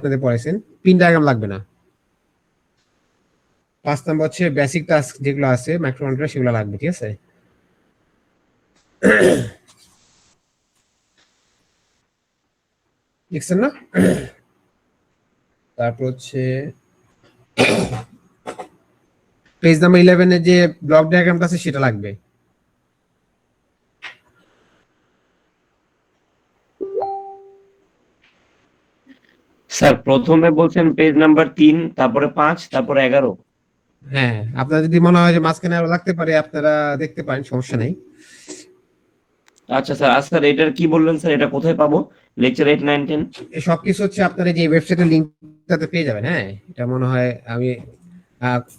আপনাদের পড়াইছেন, pin diagram লাগবে না। 5 নাম্বার হচ্ছে বেসিক টাস্ক যেগুলো আছে মাইক্রোকন্ট্রোলার সেগুলো লাগবে, ঠিক আছে। দেখছেন না? তারপর হচ্ছে পেজ নাম্বার 11 এর যে ব্লক ডায়াগ্রামটা আছে সেটা লাগবে। স্যার প্রথমে বলছেন পেজ নাম্বার 3, তারপরে 5, তারপরে 11। হ্যাঁ, আপনার যদি মনে হয় যে মাঝখানে আরো লাগতে পারে আপনারা দেখতে পারেন, সমস্যা নেই। আচ্ছা স্যার, স্যার এটার কি বললেন স্যার, এটা কোথায় পাবো? লেকচার 8, 9, 10? এই সবকিছু হচ্ছে আপনারা যে ওয়েবসাইটের লিংকটাতে পেয়ে যাবেন। হ্যাঁ, এটা মনে হয় আমি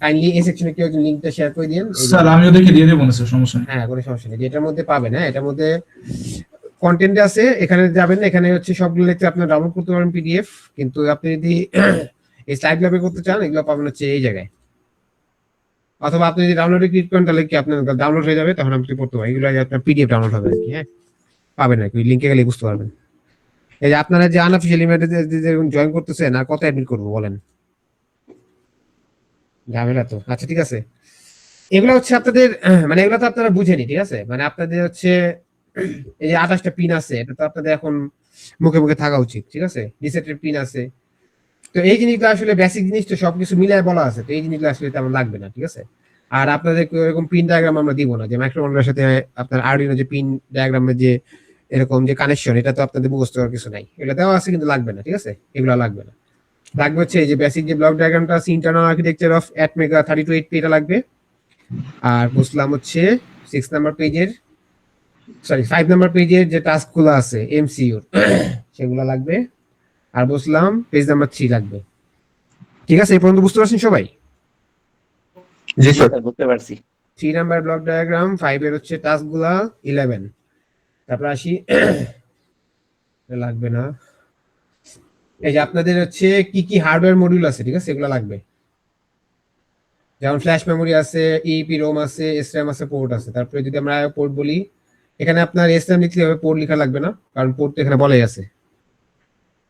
কাইন্ডলি এই সেকশনে কেউ লিংকটা শেয়ার করে দিন। স্যার আমি ওদেরকে দিয়ে দেবো না স্যার, সমস্যা নেই। হ্যাঁ, কোনো সমস্যা নেই, এটার মধ্যে পাবেন। হ্যাঁ, এটার মধ্যে কন্টেন্ট আছে, এখানে যাবেন, এখানে হচ্ছে সবগুলো লেকচার আপনি ডাউনলোড করতে পারেন পিডিএফ। কিন্তু আপনি যদি এই স্লাইড ল্যাবে করতে চান এগুলো পাবেন হচ্ছে এই জায়গায়, অথবা আপনি যদি ডাউনলোডে ক্লিক করেন তাহলে কি আপনার ডাউনলোড হয়ে যাবে, তখন আপনি পড়তে পারেন। এগুলো আপনার পিডিএফ ডাউনলোড হবে আর কি। হ্যাঁ, পাবেন আর কি, লিংকে গেলে বুঝতে পারবেন। এই যে আপনারা যে আনঅফিশিয়াল ইমেলে জয়েন করতেছেন, আর কত অ্যাডমিট করবো বলেন, ঝামেলা তো। আচ্ছা ঠিক আছে, এগুলো হচ্ছে আপনাদের মানে এগুলো তো আপনারা বুঝেনি, ঠিক আছে। মানে আপনাদের হচ্ছে এই যে 28টা পিন আছে, এটা তো আপনাদের এখন মুখে মুখে থাকা উচিত, ঠিক আছে। রিসেটের পিন আছে, তো এই জিনিসগুলো আসলে বেসিক জিনিস, তো সবকিছু মিলায় বলা আছে, তো এই জিনিসগুলো আসলে তেমন লাগবে না, ঠিক আছে। আর আপনাদের এরকম পিন ডায়াগ্রাম আমরা দিব না, যে মাইক্রোকন্ট্রোলারের সাথে আপনার আরডিনো যে পিন ডায়াগ্রামের যে এরকম যে কানেকশন, এটা তো আপনাদের মুখস্থ করার কিছু নাই। এগুলো দেওয়া আছে কিন্তু লাগবে না, ঠিক আছে, এগুলো লাগবে না। লাগবে হচ্ছে এই যে বেসিক যে ব্লক ডায়াগ্রামটা আছে, ইন্টারনাল আর্কিটেকচার অফ অ্যাটমেগা 32 এটা লাগবে। আর বুঝলাম হচ্ছে 6 নাম্বার পেজের, সরি 5 নাম্বার পেজের যে টাস্কগুলো আছে এমসিইউ সেগুলো লাগবে। আর বুঝলাম পেজ নাম্বার 3 লাগবে। ঠিক আছে, এই পর্যন্ত বুঝতে পারছেন সবাই? জি স্যার। বুঝতে পারছি। 3 নাম্বার ব্লক ডায়াগ্রাম, 5 এর হচ্ছে টাস্কগুলা, 11। তারপর আসি লাগবে না, এই যে আপনাদের হচ্ছে কি কি হার্ডওয়্যার মডিউল আছে, ঠিক আছে, এগুলো লাগবে। যেমন ফ্ল্যাশ মেমোরি আছে, ইপি রোম আছে, এসরাম আছে, পোর্ট আছে। তারপরে যদি আমরা পোর্ট বলি, এখানে আপনার এসরাম লিখলে হবে, পোর্ট লেখা লাগবে না, কারণ পোর্ট তো এখানে বলাই আছে।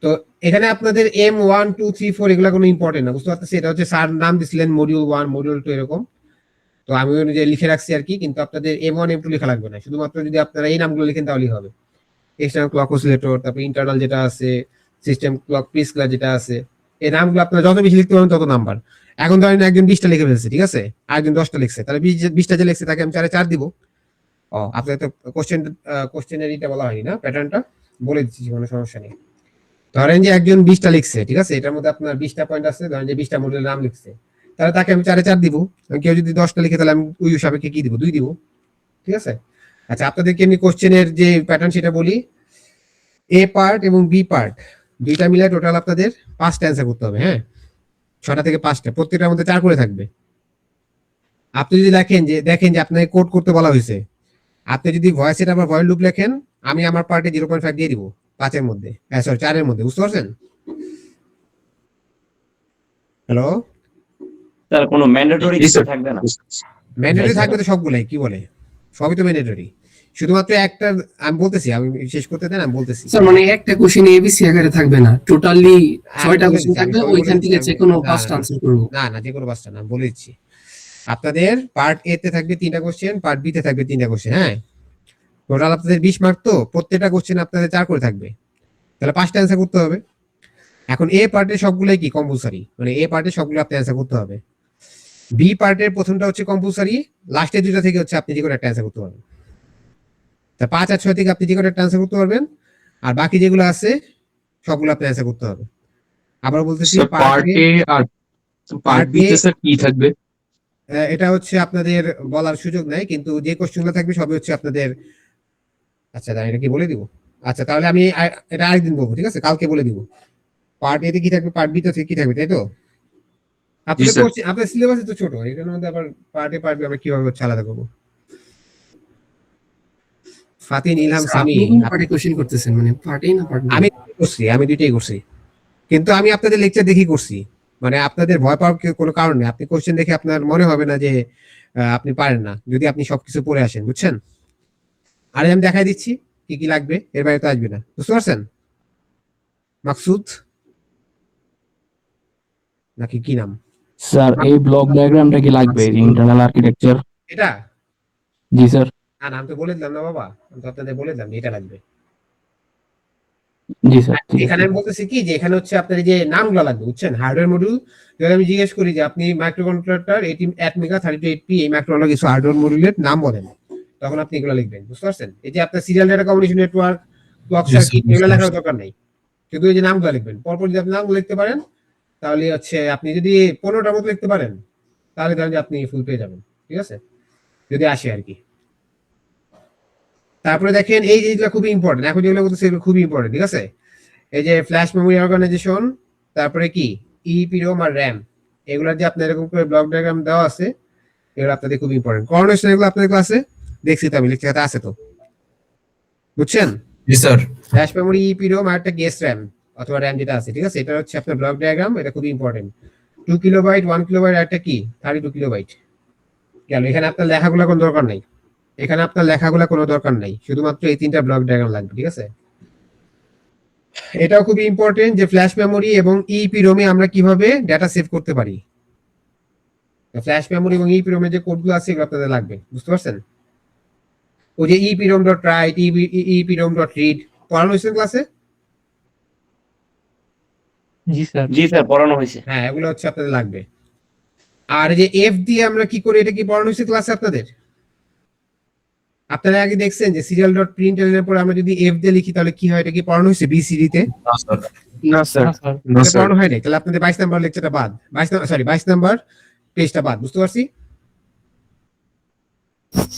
তো এখানে আপনাদের M1 2 3 4 এগুলো কোনো ইম্পর্টেন্ট না, বুঝতে পারতেছি। এটা হচ্ছে স্যার নাম দিছিলেন মডিউল 1 মডিউল 2 এরকম, তো আমি অনুযায়ী লিখে রাখছি আর কি। কিন্তু আপনাদের M1 M2 লেখা লাগবে না, শুধুমাত্র যদি আপনারা এই নামগুলো লিখেন তাহলেই হবে। এক্সটার্নাল ক্লক অসিলেটর, তারপর ইন্টারনাল যেটা আছে, সিস্টেম ক্লক, পিস ক্লক যেটা আছে, এই নামগুলো আপনারা যত বেশি লিখতে পারেন তত নাম্বার। এখন ধরেন একজন 20টা লিখে ফেলছে, ঠিক আছে, আরেকজন 10টা লিখছে, তাহলে 20টা যে লিখছে তাকে আমি 4 দিব। আপনাদের তো কোশ্চেনের এটা বলা হয়নি না, প্যাটার্নটা বলে দিচ্ছি, কোনো সমস্যা নেই। ধরেন যে একজন 20টা লিখছে, ঠিক আছে, এটার মধ্যে আপনার 20টা পয়েন্ট আছে, ধরেন যে 20টা মডেলের নাম লিখছে, তাহলে তাকে আমি 4 দিব। কেউ যদি 10টা লিখে তাহলে আমি ওই সাপেক্ষে কি দিব, 2 দিব, ঠিক আছে। আচ্ছা, আপনাদেরকে আমি কোশ্চেনের যে প্যাটার্ন সেটা বলি। এ পার্ট এবং বি পার্ট দুইটা মিলে টোটাল আপনাদের 5টা অ্যান্সার করতে হবে। হ্যাঁ, 6টা থেকে 5টা, প্রত্যেকটার মধ্যে 4 করে থাকবে। আপনি যদি দেখেন যে আপনাকে কোড করতে বলা হয়েছে, আপনি যদি ভয়েস এটা বা ভয়েস লুপ লেখেন, আমি আমার পার্টে 0.5 দিয়ে দিব 5-এর মধ্যে, সরি 4-এর মধ্যে, বুঝতে পারছেন? হ্যালো, স্যার কোনো ম্যান্ডেটরি কিছু থাকবে না? ম্যান্ডেটরি থাকবে তো সবগুলাই, কি বলে, সবই তো ম্যান্ডেটরি। শুধুমাত্র একটা, আমি বলতেছি, আমি শেষ করতে দেন, আমি বলতেছি। স্যার মানে একটা কোশ্চেন এবিসি আকারে থাকবে না, টোটালি 6টা কোশ্চেন থাকবে, ওইখান থেকে যে কোনো 5টা আনসার করব। না, যে কোনো 5টা না, বলে দিচ্ছি। আপনাদের পার্ট এ তে থাকবে 3টা কোশ্চেন, পার্ট বি তে থাকবে 3টা কোশ্চেন। হ্যাঁ, টোটাল আপনাদের 20 মার্ক, তো প্রত্যেকটা কোশ্চেন আপনাদের 4 করে থাকবে, তাহলে 5টা অ্যান্সার করতে হবে। এখন এ পার্টের সবগুলাই কি কম্পালসারি, মানে এ পার্টের সবগুলো আপনি অ্যান্সার করতে হবে। বি পার্টের প্রথমটা হচ্ছে কম্পালসারি, লাস্টের দুইটা থেকে হচ্ছে আপনি যে কোনো একটা অ্যান্সার করতে পারবেন। তা 5 আর 6 থেকে আপনি যে কোনো একটা অ্যান্সার করতে পারবেন, আর বাকি যেগুলো আছে সবগুলো আপনি অ্যান্সার করতে হবে। আবার বলতেছি, পার্ট এ আর পার্ট বি তে স্যার কি থাকবে? এটা হচ্ছে আপনাদের বলার সুযোগ নাই, কিন্তু যে কোশ্চেনগুলো থাকবে সবই হচ্ছে আপনাদের। আচ্ছা, এটা কি বলে দিব? আচ্ছা, তাহলে আমি এটা আরেকদিন বলবো, ঠিক আছে, কালকে বলে দিব। পার্ট এ তে কি থাকবে, পার্ট বি তে কি থাকবে, তাই তো? আপনাদের কোশ্চেন, আপনাদের সিলেবাস তো ছোট, এটার মধ্যে আবার পার্ট এ পার্ট বি আমরা কিভাবে হচ্ছে আলাদা করবো? ফাতিন ইলহাম সামি, আপনি কোন পার্টে কোশ্চেন করতেছেন, মানে পার্ট এ না পার্ট বি? আমি দুইটাই করছি, কিন্তু আমি আপনাদের লেকচার দেখি করছি। মানে আপনাদের ভয় পাওয়ার কোনো কারণ নেই, আপনি কোশ্চেন দেখে আপনার মনে হবে না যে আপনি পারেন না, যদি আপনি সবকিছু পড়ে আসেন, বুঝছেন? আরে আমি দেখাই দিচ্ছি কি কি লাগবে, এর বাইরে তো আসবে না, বুঝতে পারছেন মাকসুদ? নাকি কি নাম? স্যার এই ব্লক ডায়াগ্রামটা কি লাগবে ইন্টারনাল আর্কিটেকচার? এটা জি স্যার। নাম তো বলে দিলাম না বাবা, আমি তো আপনাদের বলে দিলাম যে এটা লাগবে। জি স্যার ঠিক এখানে আছে। আমি বলতেছি কি যে এখানে হচ্ছে আপনার এই যে নামগুলো লাগবে, বুঝছেন? হার্ডওয়্যার মডিউল যদি আমি জিজ্ঞেস করি যে আপনি মাইক্রোকন্ট্রোলার 18 এই মাইক্রোকন্ট্রোলার কিছু হার্ডওয়্যার মডিউলের নাম বলেন, তখন আপনি এগুলো লিখবেন, বুঝতে পারছেন? এই যে আপনার serial data communication network, clock Yes, circuit, yes, এগুলো yes. লেখার দরকার নেই, শুধু এই যে নামগুলো লিখবেন। পরপর যদি আপনি নামগুলো লিখতে পারেন তাহলে হচ্ছে আপনি যদি 15টার মতো লিখতে পারেন তাহলে ধরেন যে আপনি ফুল পেয়ে যাবেন, ঠিক আছে? যদি আসে আর কি। তারপরে দেখেন এই জিনিসগুলো খুবই ইম্পর্টেন্ট, এখন যেগুলো বলতেছি এগুলো খুবই ইম্পর্টেন্ট, ঠিক আছে? এই যে ফ্ল্যাশ মেমোরি অর্গানাইজেশন, তারপরে কি ইপিরোম আর র্যাম, এগুলোর যে আপনার এরকম করে ব্লক ডায়াগ্রাম দেওয়া আছে, এগুলো আপনাদের খুব ইম্পর্টেন্ট। কোঅর্ডিনেশন এগুলো আপনাদের ক্লাসে দেখছি তো, আমি লেকচারে আছে তো, বুঝছেন? জি স্যার। ফ্ল্যাশ মেমোরি, ইপিরোম আর একটা গেস র্যাম অথবা র্যাম যেটা আছে, ঠিক আছে? এটা হচ্ছে আপনার ব্লক ডায়াগ্রাম, এটা খুবই ইম্পর্টেন্ট। 2 কিলোবাইট, 1 কিলোবাইট আর একটা কি 32 কিলোবাইট গেল। এখানে আপনার লেখাগুলো কোনো দরকার নাই, এখানে আপনার লেখাগুলো কোনো দরকার নাই, শুধুমাত্র এই 3টা ব্লক ডায়াগ্রাম লাগবে, ঠিক আছে? এটাও খুবই ইম্পর্টেন্ট যে ফ্ল্যাশ মেমোরি এবং ইপিরোমে আমরা কিভাবে ডেটা সেভ করতে পারি। ফ্ল্যাশ মেমোরি এবং ইপিরোমে যে কোডগুলো আছে এগুলো আপনাদের লাগবে, বুঝতে পারছেন? ওই যে ইপিরোম ডট রাইট, ইপিরোম ডট রিড পড়ানো হয়েছে ক্লাসে? জি স্যার। জি স্যার, পড়ানো হয়েছে। হ্যাঁ, এগুলো হচ্ছে আপনাদের লাগবে। আর এই যে এফ দিয়ে আমরা কি করি, এটা কি পড়ানো হয়েছে ক্লাসে আপনাদের? আপনারা আগে দেখছেন যে সিরিয়াল ডট প্রিন্ট এর পরে আমরা যদি এফ দিয়ে লিখি তাহলে কি হয়, এটা কি পড়ানো হয়েছে বিসিডি তে? না স্যার। না স্যার। না এটা স্যার। পড়ানো হয় নাই, তাহলে আপনাদের 22 নাম্বার লেকচারটা বাদ, 22 নাম্বার পেজটা বাদ, বুঝতে পারছি?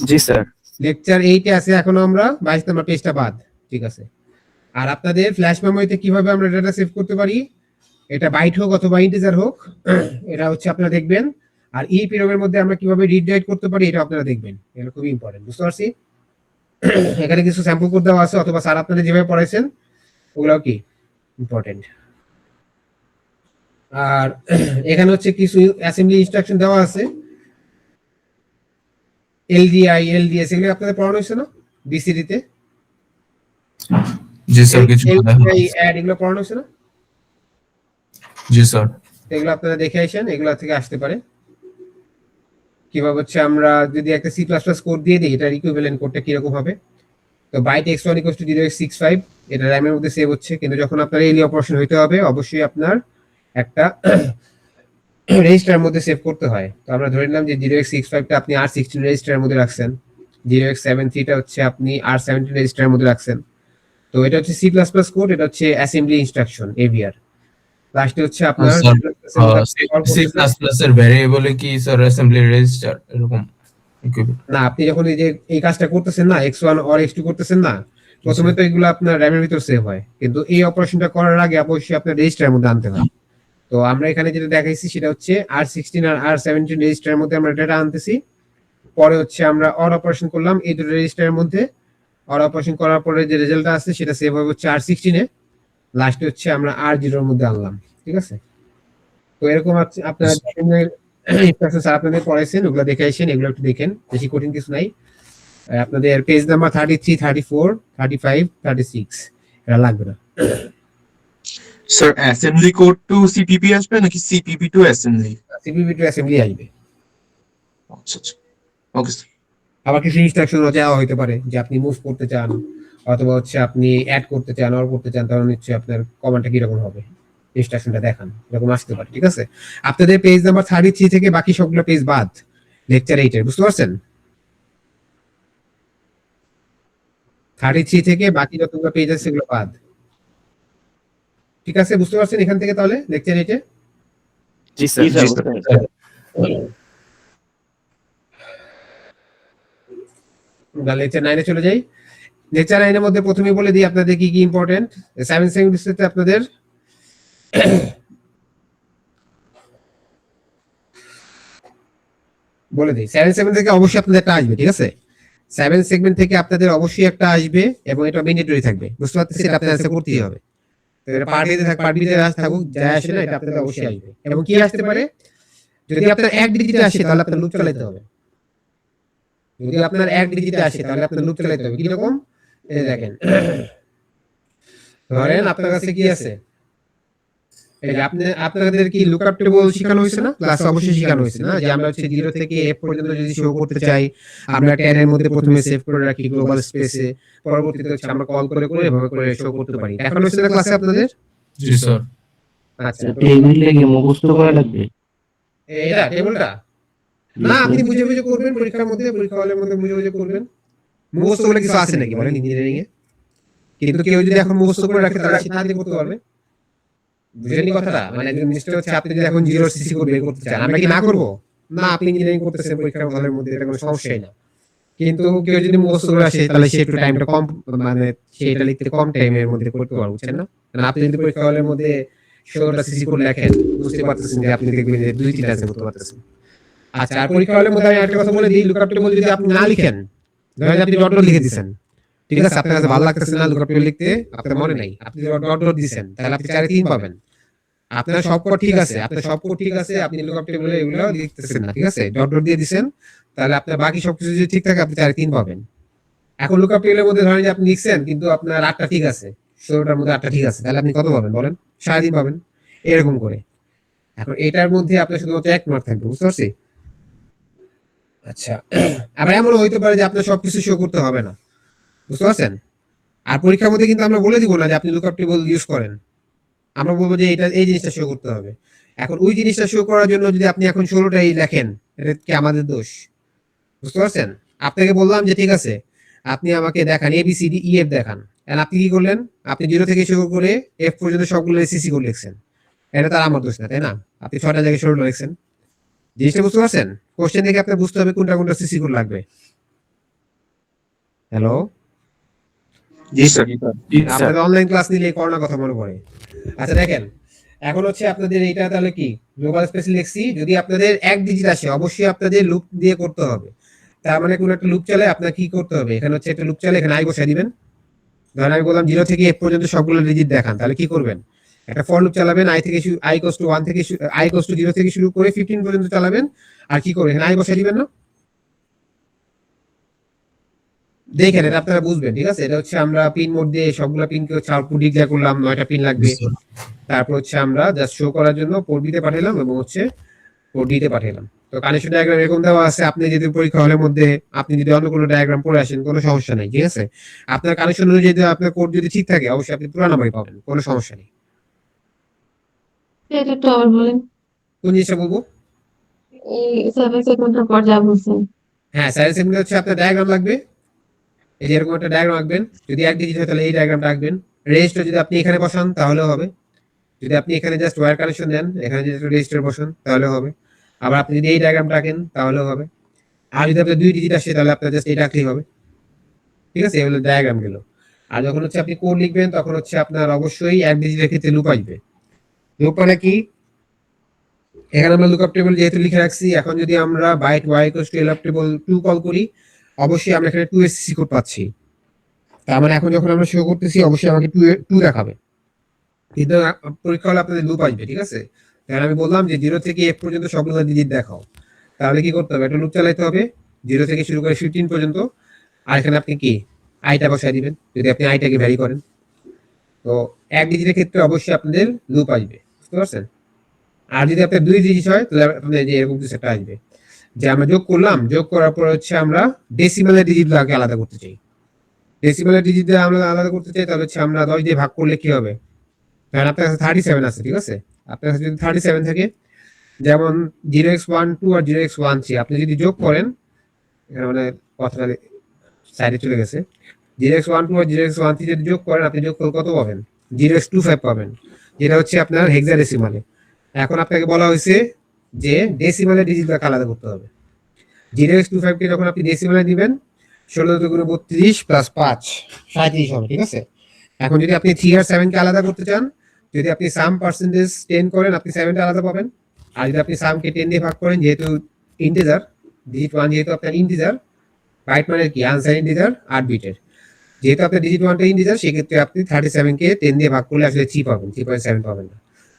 জি স্যার। লেকচার 8 এ আছে এখনো, আমরা 22 নাম্বার পেজটা বাদ, ঠিক আছে? আর আপনাদের ফ্ল্যাশ মেমোরিতে কিভাবে আমরা ডেটা সেভ করতে পারি, এটা বাইট হোক অথবা ইন্টিজার হোক, এটা হচ্ছে আপনারা দেখবেন। আর ইপিরোম এর মধ্যে আমরা কিভাবে রিড রাইট করতে পারি এটা আপনারা দেখবেন, এটা খুবই ইম্পর্টেন্ট, বুঝতে পারছি? এখানে কিছু স্যাম্পল কোড দেওয়া আছে, অথবা স্যার আপনাদের যেভাবে পড়াইছেন ওগুলাও কি ইম্পর্টেন্ট। আর এখানে হচ্ছে কিছু অ্যাসেম্বলি ইনস্ট্রাকশন দেওয়া আছে, এলডিআই, এলডিএস, এগুলো আপনাদের পড়ানো হয়েছে না বিসিডি তে? জি স্যার, কিছু এলডিআই অ্যাড এগুলো পড়ানো হয়েছে না? জি স্যার। এগুলো আপনারা দেখে আসেন, এগুলো থেকে আসতে পারে। কিভাবে হচ্ছে আমরা যদি একটা সি প্লাস প্লাস কোড দিয়ে দিই, এটার ইকুইভ্যালেন্ট কোডটা কিরকম হবে? তো বাইট x1 = 0x65, এটা র্যামের মধ্যে সেভ হচ্ছে, কিন্তু যখন আপনার এলি অপারেশন হইতে হবে অবশ্যই আপনার একটা রেজিস্টারের মধ্যে সেভ করতে হয়। তো আমরা ধরে নিলাম যে 0x65 টা আপনি R16 রেজিস্টারের মধ্যে রাখছেন, 0x73 টা হচ্ছে আপনি R17 রেজিস্টারের মধ্যে রাখছেন। তো এটা হচ্ছে সি প্লাস প্লাস কোড, এটা হচ্ছে অ্যাসেম্বলি ইনস্ট্রাকশন, এভিআর। লাস্টে হচ্ছে আপনার সি প্লাস প্লাস এর ভ্যারিয়েবলে কি স্যার অ্যাসেম্বলি রেজিস্টার এরকম equivalent? না, আপনি যখন এই যে এই কাজটা করতেছেন না, x1 অর x2 করতেছেন না, প্রথমে তো এগুলো আপনার র্যামের ভিতর সেভ হয়, কিন্তু এই অপারেশনটা করার আগে অবশ্যই আপনার রেজিস্টারের মধ্যে আনতে হয়। তো আমরা এখানে যেটা দেখাইছি সেটা হচ্ছে R16 আর R17 রেজিস্টারের মধ্যে আমরা ডেটা আনতেছি, পরে হচ্ছে আমরা অর অপারেশন করলাম এই দুটো রেজিস্টারের মধ্যে, অর অপারেশন করার পরে যে রেজাল্টটা আসছে সেটা সেভ হবে হচ্ছে R16 এ, লাস্টে হচ্ছে আমরা R0 এর মধ্যে আনলাম, ঠিক আছে? তো এরকম আপনারা ইনস্ট্রাকশন স্যার আপনাদের পড়াইছেন, ওগুলো দেখে আসেন, এগুলো একটু দেখেন, বেশি কঠিন কিছু নাই। আপনাদের পেজ নাম্বার 33, 34, 35, 36 এটা লাগবে না। Sir assembly code to CPP আসবে নাকি CPP to assembly? CPP to assembly আসবে। আচ্ছা আচ্ছা, ওকে স্যার। আবার কিছু ইনস্ট্রাকশন দেওয়া হতে পারে যে আপনি মুভ করতে চান অথবা হচ্ছে আপনি অ্যাড করতে চান, অর করতে চান, তাহলে নিশ্চয়ই আপনার কমান্ডটা কিরকম হবে, ইনস্ট্রাকশনটা দেখান, এরকম আসতে পারে, ঠিক আছে? আপনাদের পেজ নাম্বার 33 থেকে বাকি সবগুলো পেজ বাদ লেকচার 8 এর, বুঝতে পারছেন? 33 থেকে বাকি যতগুলো পেজ আছে সেগুলো বাদ, ঠিক আছে? বুঝতে পারছেন এখান থেকে তাহলে লেকচার 8 এ? জি জি স্যার। স্যার, বুঝতে পেরেছি। লেকচার 9 এ চলে যাই। লেকচার 9 এর মধ্যে প্রথমেই বলে দিই আপনাদের কি কি ইম্পর্টেন্ট। 7 সেমিস্টারে আপনাদের বলে দিই, 7 সেগমেন্ট থেকে অবশ্যই আপনাদের একটা আসবে, ঠিক আছে? 7 সেগমেন্ট থেকে আপনাদের অবশ্যই একটা আসবে এবং এটা ম্যান্ডেটরি থাকবে, বুঝতে পারতেছি? এটা আপনাদের অ্যান্সার করতেই হবে। তো এটা পার্ট এ থাক, পার্ট বি তে থাকুক, যায় আসে না, এটা আপনাদের অবশ্যই আসবে। এবং কি আসতে পারে, যদি আপনার এক ডিজিটে আসে তাহলে আপনার লুপ চালাতে হবে। যদি আপনার এক ডিজিটে আসে তাহলে আপনার লুপ চালাতে হবে। কি রকম? এই দেখেন, ধরেন আপনার কাছে কি আছে, এই যে আপনাদের কি লুকআপ টেবল শেখানো হয়েছে না, ক্লাসে অবশ্যই শেখানো হয়েছে না, যে আমরা হচ্ছে 0 থেকে f পর্যন্ত যদি শো করতে চাই আমরা একটা অ্যারের মধ্যে প্রথমে সেভ করে রাখি গ্লোবাল স্পেসে, পরবর্তীতে হচ্ছে আমরা কল করে করে এভাবে করে শো করতে পারি। এখন হচ্ছে না ক্লাসে আপনাদের? জি স্যার। আচ্ছা, তো টেবিলটা কি মুখস্থ করা লাগবে? এটা টেবিলটা না, আপনি বুঝে বুঝে করবেন পরীক্ষার মধ্যে, পরীক্ষা হলের মধ্যে বুঝে বুঝে করবেন। মুখস্থ বলে কিছু আছে নাকি বলেন ইঞ্জিনিয়ারিং এ? কিন্তু কেউ যদি এখন মুখস্থ করে রাখে তাহলে সেটা দিয়ে করতে পারবে। বুঝেনি কথাটা? মানে একজন মিস্টার হচ্ছে আপনি যদি এখন 0 সিসি কোড বের করতে চান, আমরা কি না করব? না, আপনি ইঞ্জিনিয়ারিং করতেছেন পরীক্ষার হলের মধ্যে, এটা কোনো সমস্যাই না। কিন্তু কেউ যদি মুখস্থ করে আসে তাহলে সে একটু টাইমটা কম, মানে সেটা লিখতে কম টাইমের মধ্যে করতে পারবে, বুঝছেন না? মানে আপনি যদি পরীক্ষা হলের মধ্যে 16টা সিসি কোড লেখেন, বুঝতে পারতেছেন যে আপনি দেখবেন যে 2-3 লাইন করতে পারতেছেন। আচ্ছা, আর পরীক্ষা হলের মধ্যে আমি একটা কথা বলে দিই, লুকআপ টেবল যদি আপনি না লিখেন, ধরেন আপনি ডট ডট লিখে দিয়েছেন, ঠিক আছে, আপনার কাছে ভালো লাগতেছে না লুকআপ টেবল লিখতে, আপনার মনে নাই, আপনি ডট ডট দিয়েছেন, তাহলে আপনি 4-3 পাবেন। আপনার সব কোড ঠিক আছে, আপনার সব কোড ঠিক আছে, আপনি লুকআপ টেবলে এগুলো লিখতেছেন না, ঠিক আছে, ডট ডট দিয়ে দিয়েছেন, তাহলে আপনার বাকি সবকিছু যদি ঠিক থাকে আপনি 4-3 পাবেন। এখন লুকআপ টেবলের মধ্যে ধরেন যে আপনি লিখছেন কিন্তু আপনার 8টা ঠিক আছে, 16টার মধ্যে 8টা ঠিক আছে, তাহলে আপনি কত পাবেন বলেন? 3.5 পাবেন, এরকম করে। এখন এটার মধ্যে আপনার শুধুমাত্র 1 মার্ক থাকবে, বুঝতে পারছি? আচ্ছা, আবার এমনও হইতে পারে যে আপনার সবকিছু শো করতে হবে না, বুঝতে পারছেন? আর পরীক্ষার মধ্যে কিন্তু আমরা বলে দিব না যে আপনি লুকআপ টেবল ইউজ করেন, আমরা বলবো যে এটা এই জিনিসটা শো করতে হবে। এখন ওই জিনিসটা শো করার জন্য যদি আপনি এখন 16টাই লেখেন, এটা কি আমাদের দোষ? বুঝতে পারছেন? আপনাকে বললাম যে ঠিক আছে আপনি আমাকে দেখান ABCDEF দেখান, এন্ড আপনি কি করলেন? আপনি 0 থেকে শুরু করে F পর্যন্ত সবগুলো সিসি কোড লিখছেন, এটা তার আমার দোষ না, তাই না? আপনি 6টা জায়গায় 16টা লিখছেন, জিনিসটা বুঝতে পারছেন? কোশ্চেন দেখে আপনার বুঝতে হবে কোনটা কোনটা সিসি কোড লাগবে। হ্যালো, জি স্যার। আপনাদের অনলাইন ক্লাস নিলে এই করোনা কথা মনে পড়ে। আচ্ছা দেখেন, এখন হচ্ছে আপনাদের এইটা তাহলে কি গ্লোবাল স্পেস লিখছি, যদি আপনাদের 1 ডিজিট আসে অবশ্যই আপনাদের লুপ দিয়ে করতে হবে। তার মানে কোন একটা লুপ চালে আপনার কি করতে হবে, এখানে হচ্ছে একটা লুপ চালে এখানে আই বসায় দিবেন। ধরেন আমি বললাম 0 থেকে f পর্যন্ত সবগুলো ডিজিট দেখান, তাহলে কি করবেন? একটা ফর লুপ চালাবেন, i থেকে i = 1 থেকে i = 0 থেকে শুরু করে 15 পর্যন্ত চালাবেন, আর কি করবেন? এখানে আই বসায় দিবেন না? দেখেন এটা আপনারা বুঝবেন, ঠিক আছে? এটা হচ্ছে আমরা পিন মোড দিয়ে সবগুলা পিনকে হচ্ছে আউটপুট ডিক্লেয়ার করলাম, 9টা পিন লাগবে। তারপর হচ্ছে আমরা জাস্ট শো করার জন্য পোর্ট দিতে পাঠালাম এবং হচ্ছে পোর্ট দিতে পাঠালাম। তো কানেকশন ডায়াগ্রাম এরকম দেওয়া আছে, আপনি যদি পরীক্ষা হলের মধ্যে আপনি যদি অন্য কোনো ডায়াগ্রাম পড়ে আসেন কোনো সমস্যা নেই, ঠিক আছে? আপনার কানেকশন অনুযায়ী আপনার কোড যদি ঠিক থাকে অবশ্যই আপনি পুরো নাম্বারই পাবেন, কোনো সমস্যা নেই। এটা একটু আবার বলেন। কোন জিনিসটা বলবো? এই 7 সেকেন্ডের পর যা বলছেন। হ্যাঁ, সাইজ সেগমেন্ট হচ্ছে আপনার ডায়াগ্রাম লাগবে, এই যে এরকম একটা ডায়াগ্রাম আঁকবেন, যদি 1 ডিজিট হয় তাহলে এই ডায়াগ্রামটা আঁকবেন। রেজিস্টার যদি আপনি এখানে বসান তাহলেও হবে, যদি আপনি এখানে জাস্ট ওয়্যার কানেকশন দেন, এখানে যদি রেজিস্টার বসান তাহলেও হবে, আবার আপনি যদি এই ডায়াগ্রামটা আঁকেন তাহলেও হবে। আর যদি আপনার 2 ডিজিট আসে তাহলে আপনার জাস্ট এটা আঁকলেই হবে, ঠিক আছে? এগুলো ডায়াগ্রাম গেল। আর যখন হচ্ছে আপনি কোড লিখবেন তখন হচ্ছে আপনার অবশ্যই 1 ডিজিটের ক্ষেত্রে লুপ আসবে। লুপ মানে কি? এখানে আমরা লুকআপ টেবল যেহেতু লিখে রাখছি, এখন যদি আমরা byte y = lookup table 2 call করি অবশ্যই আমরা এখানে 2 এর সিসি কোড পাচ্ছি, তার মানে এখন যখন আমরা শো করতেছি অবশ্যই আমাকে 2 দেখাবে, কিন্তু পরীক্ষা হলে আপনাদের লুপ আসবে, ঠিক আছে? তাহলে আমি বললাম যে 0 থেকে f পর্যন্ত সবগুলো ডিজিট দেখাও, তাহলে কি করতে হবে? একটা লুপ চালাতে হবে 0 থেকে শুরু করে 15 পর্যন্ত, আর এখানে আপনি কি আইটা বসায় দিবেন যদি আপনি আইটাকে ভ্যারি করেন। তো 1 ডিজিটের ক্ষেত্রে অবশ্যই আপনাদের লুপ আসবে, বুঝতে পারছেন? আর যদি আপনার 2 ডিজিট হয় তাহলে আপনাদের যে এরকম কিছু একটা আসবে, যে আমরা যোগ করলাম, যোগ করার পর হচ্ছে আমরা ডেসিমালের ডিজিটগুলোকে আলাদা করতে চাই। ডেসিমালের ডিজিট দিয়ে আমরা আলাদা করতে চাই তাহলে হচ্ছে আমরা 10 দিয়ে ভাগ করলে কি হবে? কারণ আপনার কাছে 37 আছে, ঠিক আছে? আপনার কাছে যদি 37 থাকে, যেমন 0x12 আর 0x13 আপনি যদি যোগ করেন, এখানে মানে কথাটা সাইডে চলে গেছে, 0x12 আর 0x13 যদি যোগ করেন আপনি যোগ কত পাবেন? 0x25 পাবেন, যেটা হচ্ছে আপনার হেক্সাডেসিমালে। এখন আপনাকে বলা হয়েছে যে ডেসিমালের ডিজিটটাকে আলাদা করতে হবে। 0x25 কে যখন আপনি ডেসিমালে দিবেন 16 × 32 + 5 37 হবে, ঠিক আছে? এখন যদি আপনি 3 আর 7 কে আলাদা করতে চান, যদি আপনি সাম পার্সেন্টেজ 10 করেন আপনি 7টা আলাদা পাবেন, আর যদি আপনি সামকে 10 দিয়ে ভাগ করেন, যেহেতু ইন্টিজার ডিজিট 1 যেহেতু আপনার ইন্টিজার, বাইট মানে কি আনসাইন ইন্টিজার 8 বিটের, যেহেতু আপনার ডিজিট 1টা ইন্টিজার সেক্ষেত্রে আপনি 37 কে 10 দিয়ে ভাগ করলে আসলে 3 পাবেন, 3.7 পাবেন না।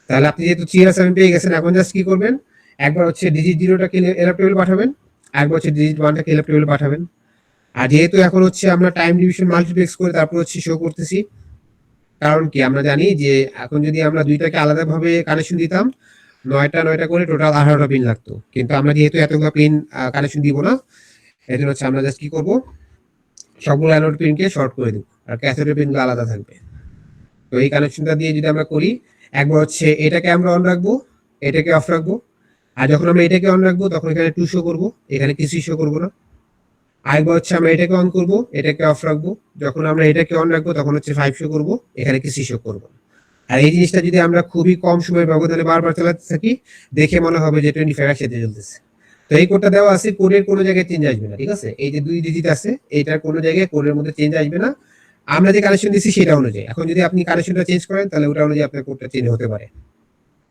তাহলে আপনি যেহেতু 3 আর 7 পেয়ে গেছেন, এখন জাস্ট কি করবেন? একবার হচ্ছে ডিজিট 0টাকে এলএফ টেবিল পাঠাবেন, একবার হচ্ছে ডিজিট 1টাকে এলএফ টেবিল পাঠাবেন। আর যেহেতু এখন হচ্ছে আমরা টাইম ডিভিশন মাল্টিপ্লেক্স করে তারপর হচ্ছে শো করতেছি, কারণ কি আমরা জানি যে এখন যদি আমরা দুইটাকে আলাদাভাবে কানেকশন দিতাম 9টা করে টোটাল 18টা পিন লাগতো, কিন্তু আমরা যেহেতু এতগুলো পিন কানেকশন দিব না, এই জন্য হচ্ছে আমরা জাস্ট কি করব, সবগুলো অ্যানোড পিনকে শর্ট করে দিব আর ক্যাথোডের পিনগুলো আলাদা থাকবে। তো এই কানেকশনটা দিয়ে যদি আমরা করি, একবার হচ্ছে এটাকে আমরা অন রাখবো, এটাকে অফ রাখবো, আর যখন আমরা এটাকে অন রাখবো তখন এখানে 2 শো করবো, এখানে কিছুই শো করবো না। আরেকবার হচ্ছে আমরা এটাকে অন করবো, এটাকে অফ রাখবো, যখন আমরা এটাকে অন রাখবো তখন হচ্ছে 5 শো করবো, এখানে কিছুই শো করবো না। আর এই জিনিসটা যদি আমরা খুবই কম সময়ের ব্যবধানে বারবার চালাতে থাকি, দেখে মনে হবে যে 25 একসাথে চলতেছে। তো এই কোডটা দেওয়া আছে, কোডের কোনো জায়গায় চেঞ্জ আসবে না, ঠিক আছে? এই যে 2 ডিজিট আছে, এইটার কোনো জায়গায় কোডের মধ্যে চেঞ্জ আসবে না, আমরা যে কানেকশন দিচ্ছি সেটা অনুযায়ী। এখন যদি আপনি কানেকশনটা চেঞ্জ করেন তাহলে ওটা অনুযায়ী আপনার কোডটা চেঞ্জ হতে পারে।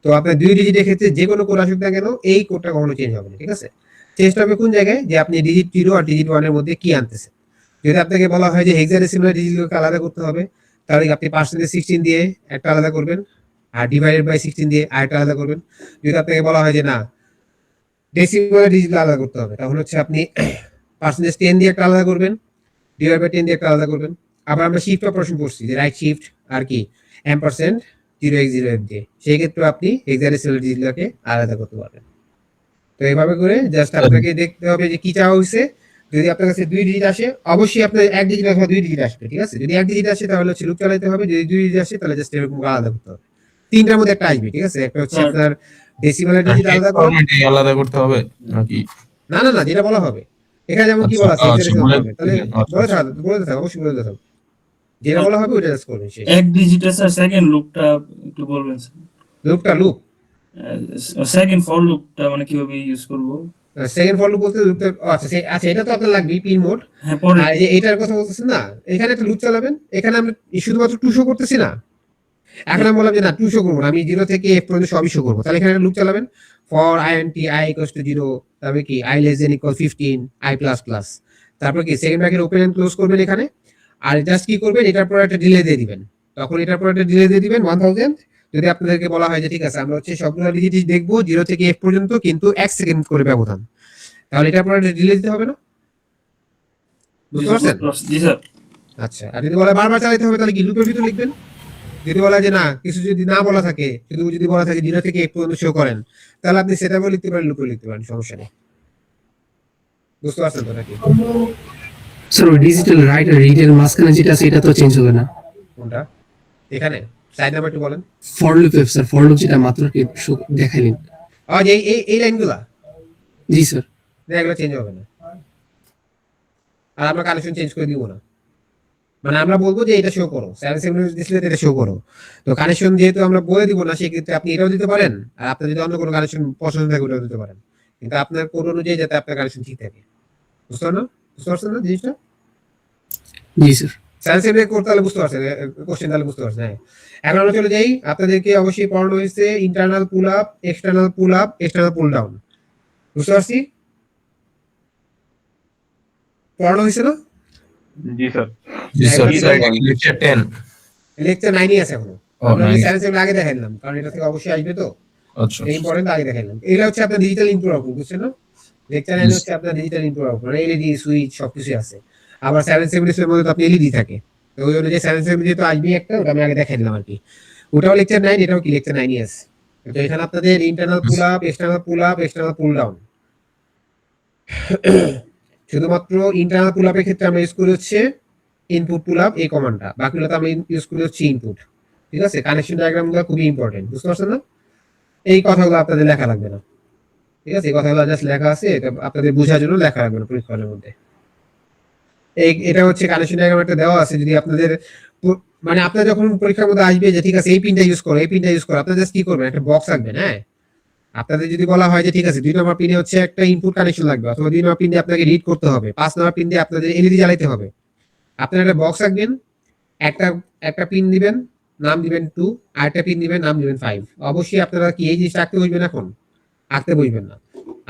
তো আপনার 2 ডিজিটের ক্ষেত্রে যে কোনো কোড আসুক না কেন, এই কোডটা কখনো চেঞ্জ হবে না, ঠিক আছে? চেঞ্জ হবে কোন জায়গায়, যে আপনি ডিজিট 0 আর ডিজিট 1 এর মধ্যে কি আনতেছেন। যদি আপনাকে বলা হয় যে হেক্সাডেসিমাল ডিজিটগুলোকে আলাদা করতে হবে, তাহলে আপনি 5/16 দিয়ে একটা আলাদা করবেন, আর ডিভাইডেড বাই 16 দিয়ে আরেকটা আলাদা করবেন। যদি আপনাকে বলা হয় যে না ডেসিমাল ডিজিটগুলো আলাদা করতে হবে, তখন হচ্ছে আপনি 10% দিয়ে একটা আলাদা করবেন, ডিভাইড বাই 10 দিয়ে একটা আলাদা করবেন। আবার আমরা শিফট অপারেশন করছি, যে রাইট শিফট আর কি ampersand 0x0f দিয়ে, সেই ক্ষেত্রে আপনি হেক্সাডেসিমাল ডিজিটগুলোকে আলাদা করতে পারবেন। তো এইভাবে করে জাস্ট আপনাকে দেখতে হবে যে কি চাওয়া হয়েছে। যদি আপনার কাছে 2 ডিজিট আসে, অবশ্যই আপনার 1 ডিজিট অথবা 2 ডিজিট আসবে, ঠিক আছে? যদি 1 ডিজিট আসে তাহলে হচ্ছে লুপ চালাতে হবে, যদি 2 ডিজিট আসে তাহলে জাস্ট এরকম আলাদা করতে হবে। 3টার মধ্যে একটা আসবে, ঠিক আছে? একটা হচ্ছে আপনার ডেসিমাল ডিজিট আলাদা করুন, ফরম্যাটে আলাদা করতে হবে নাকি? না না না, যেটা বলা হবে এখানে, যেমন কি আচ্ছা, বলা আছে আচ্ছা, হেক্সাডেসিমাল হবে, তাহলে আচ্ছা, বলে থাকো, অবশ্যই বলে থাকো, যেটা বলা হবে ওটা জাস্ট করবেন। শেষ। এক ডিজিটে স্যার সেকেন্ড লুপটা একটু বলবেন স্যার। লুপ সেকেন্ড ফর লুপটা মানে কিভাবে ইউজ করব? সেকেন্ড ফর লুপ বলতে লুপটা, আচ্ছা আচ্ছা, এটা তো আপনার লাগবে পিন মোড। হ্যাঁ পরে আর এই যে এটার কথা বলতেছেন না, এখানে একটা লুপ চালাবেন, এখানে আমরা শুধুমাত্র 2 শো করতেছি না, এখন আমি বললাম যে না 2 শো করবো না, আমি 0 থেকে f পর্যন্ত সবই শো করবো, তাহলে এখানে একটা লুপ চালাবেন, ফর int i = 0, তারপরে কি i = 15 i++, তারপর কি second bracket open and close করবেন এখানে, আর জাস্ট কি করবেন, এটার পর একটা ডিলে দিয়ে দিবেন, তখন এটার পর একটা ডিলে দিয়ে দিবেন 1000। যদি আপনাদেরকে বলা হয় যে ঠিক আছে আমরা হচ্ছে সবগুলো ডিজিট দেখবো 0 থেকে f পর্যন্ত, কিন্তু 1 সেকেন্ড করে ব্যবধান, তাহলে এটার পর একটা ডিলে দিতে হবে না? বুঝতে পারছেন? জি স্যার। আচ্ছা, আর যদি বলা হয় বারবার চালাতে হবে, তাহলে কি লুপের ভিতর লিখবেন। যদি বলা হয় যে না, কিছু যদি না বলা থাকে, শুধু যদি বলা থাকে 0 থেকে f পর্যন্ত শো করেন, তাহলে আপনি সেটাও লিখতে পারেন, লুপে লিখতে পারেন, সমস্যা নেই। বুঝতে পারছেন তো নাকি? স্যার ওই ডিজিটাল রাইট আর রিড এর মাঝখানে যেটা আছে এটা তো চেঞ্জ হবে না। কোনটা? এখানে সাইড নাম্বার একটু বলেন। For loop sir, for loop যেটা মাত্র কি দেখাইলেন। যে এই লাইনগুলা, জি স্যার। না এগুলো চেঞ্জ হবে না, আর আমরা কানেকশন চেঞ্জ করে দিব না, মানে আমরা বলবো যে এটা শো করো, 7 ডিসপ্লেতে এটা শো করো। তো কানেকশন যেহেতু আমরা বলে দিব না, সেক্ষেত্রে আপনি এটাও দিতে পারেন, আর আপনার যদি অন্য কোনো কানেকশন পছন্দ থাকে ওটাও দিতে পারেন, কিন্তু আপনার কোড অনুযায়ী যাতে আপনার কানেকশন ঠিক থাকে। বুঝতে পারছেন না জিনিসটা? জি স্যার। সায়েন্সের কোড তাহলে বুঝতে পারছেন, কোশ্চেন তাহলে বুঝতে পারছেন। হ্যাঁ, এখন আমরা চলে যাই, আপনাদেরকে অবশ্যই পড়ানো হয়েছে internal pull up, external pull up, external pull down. বুঝতে পারছি? পড়ানো হয়েছে না? জি স্যার। জি স্যার, লেকচার 10। লেকচার 9 আছে এখনো। ও, আমরা 9 সায়েন্সের আগে দেখাইলাম, কারণ এটা থেকে অবশ্যই আসবে, তো আচ্ছা, ইম্পর্টেন্ট আগে দেখাইলাম। এটা হচ্ছে আপনার ডিজিটাল ইনপুট আউটপুট, বুঝছেন না? লেকচার 9 হচ্ছে আপনার ডিজিটাল ইনপুট আউটপুট, মানে এলইডি সুইচ সবকিছু আছে। আবার 770 এর মধ্যে তো আপনি এলইডি থাকে, তো ওই অনুযায়ী 770 তো আসবে একটা, ওটা আমি আগে দেখাই দিলাম আর কি। ওটাও লেকচার 9, এটাও কি লেকচার 9 আছে। তো এখানে আপনাদের internal pull up, external pull up, external pull down. শুধুমাত্র ইন্টারনাল পুল আপের ক্ষেত্রে আমরা ইউজ করি হচ্ছে ইনপুট পুল আপ, এই কমান্ডটা, বাকিগুলোতে আমরা ইউজ করি হচ্ছে ইনপুট। ঠিক আছে? কানেকশন ডায়াগ্রামগুলো খুবই ইম্পর্টেন্ট, বুঝতে পারছেন না? এই কথাগুলো আপনাদের লেখা লাগবে না, ঠিক আছে? এই কথাগুলো জাস্ট লেখা আছে, এটা আপনাদের বোঝার জন্য লেখা লাগবে না পরীক্ষার মধ্যে। এটা হচ্ছে কানেকশন ডায়াগ্রাম একটা দেওয়া আছে, যদি আপনাদের মানে আপনার যখন পরীক্ষার মধ্যে আসবে যে ঠিক আছে এই পিনটা ইউজ করো, এই পিনটা ইউজ করো, আপনারা জাস্ট কি করবেন, একটা বক্স রাখবেন। হ্যাঁ, আপনাদের যদি বলা হয় যে ঠিক আছে 2 নম্বর পিনে হচ্ছে একটা ইনপুট কানেকশন লাগবে, অথবা 2 নম্বর পিন দিয়ে আপনাকে রিড করতে হবে, 5 নম্বর পিন দিয়ে আপনাদের এলইডি জ্বালাইতে হবে, আপনারা একটা বক্স রাখবেন, একটা পিন দিবেন, নাম দিবেন 2, আর একটা পিন দিবেন, নাম দিবেন 5। অবশ্যই আপনারা কি এই জিনিসটা আঁকতে বসবেন, এখন আঁকতে বসবেন না।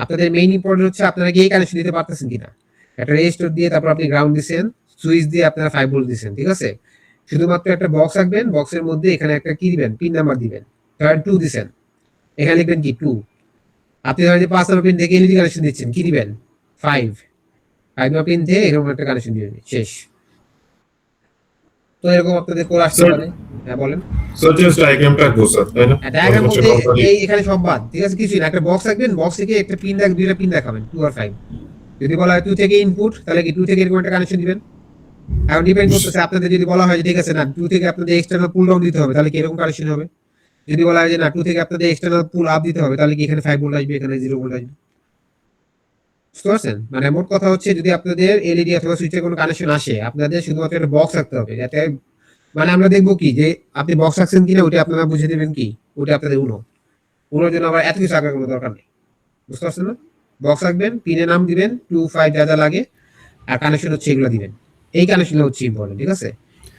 আপনাদের মেইন ইম্পর্টেন্ট হচ্ছে আপনারা কি এই কানেকশন দিতে পারতেছেন কিনা। একটা রেজিস্টার দিয়ে তারপর আপনি গ্রাউন্ড দিবেন, সুইচ দিয়ে আপনারা 5 ভোল্ট দিবেন, ঠিক আছে? শুধুমাত্র একটা বক্স রাখবেন, বক্সের মধ্যে এখানে একটা কি দিবেন, পিন নাম্বার দিবেন, ধরেন 2 দিবেন, এখানে লিখবেন কি 2। আপনি ধরেন যে 5 নম্বর পিন থেকে এলইডি কানেকশন দিচ্ছেন, কি দিবেন 5 নম্বর পিন থেকে এরকম একটা কানেকশন দিবেন, শেষ। তো এরকম আপনাদের কোড আসতে পারে। হ্যাঁ বলেন। স্যার জাস্ট ডায়াগ্রামটা আঁকবো স্যার, তাই না? ডায়াগ্রাম হচ্ছে বলতে normally এই এখানে সব বাদ, ঠিক আছে, কিছুই না, একটা বক্স রাখবেন, বক্স থেকে একটা পিন দুইটা পিন দেখাবেন 2 আর 5। যদি বলা হয় 2 থেকে ইনপুট, তাহলে কি 2 থেকে এরকম একটা কানেকশন দিবেন। এখন ডিপেন্ড করতেছে আপনাদের, যদি বলা হয় যে ঠিক আছে না 2 থেকে আপনাদের এক্সটার্নাল পুল ডাউন দিতে হবে, তাহলে কি এরকম কানেকশন হবে। যদি বলা হয় যে না 2 থেকে আপনাদের এক্সটার্নাল পুল আপ দিতে হবে, তাহলে কি এখানে 5 ভোল্ট আসবে, এখানে 0 ভোল্ট আসবে। বুঝতে পারছেন? মানে মোট কথা হচ্ছে, যদি আপনাদের এলইডি অথবা সুইচের কোনো কানেকশন আসে, আপনাদের শুধুমাত্র একটা বক্স রাখতে হবে, যাতে মানে আমরা দেখবো কি যে আপনি বক্স রাখছেন কিনা ওটা আপনারা বুঝে দেবেন কি ওটা আপনাদের উনোর জন্য আবার এত কিছু আঁকার কোনো দরকার নেই। বুঝতে পারছেন না? বক্স রাখবেন, পিনের নাম দিবেন, 2 5 যা যা লাগে, আর কানেকশন হচ্ছে এগুলো দিবেন। এই কানেকশন হচ্ছে ইম্পর্টেন্ট, ঠিক আছে।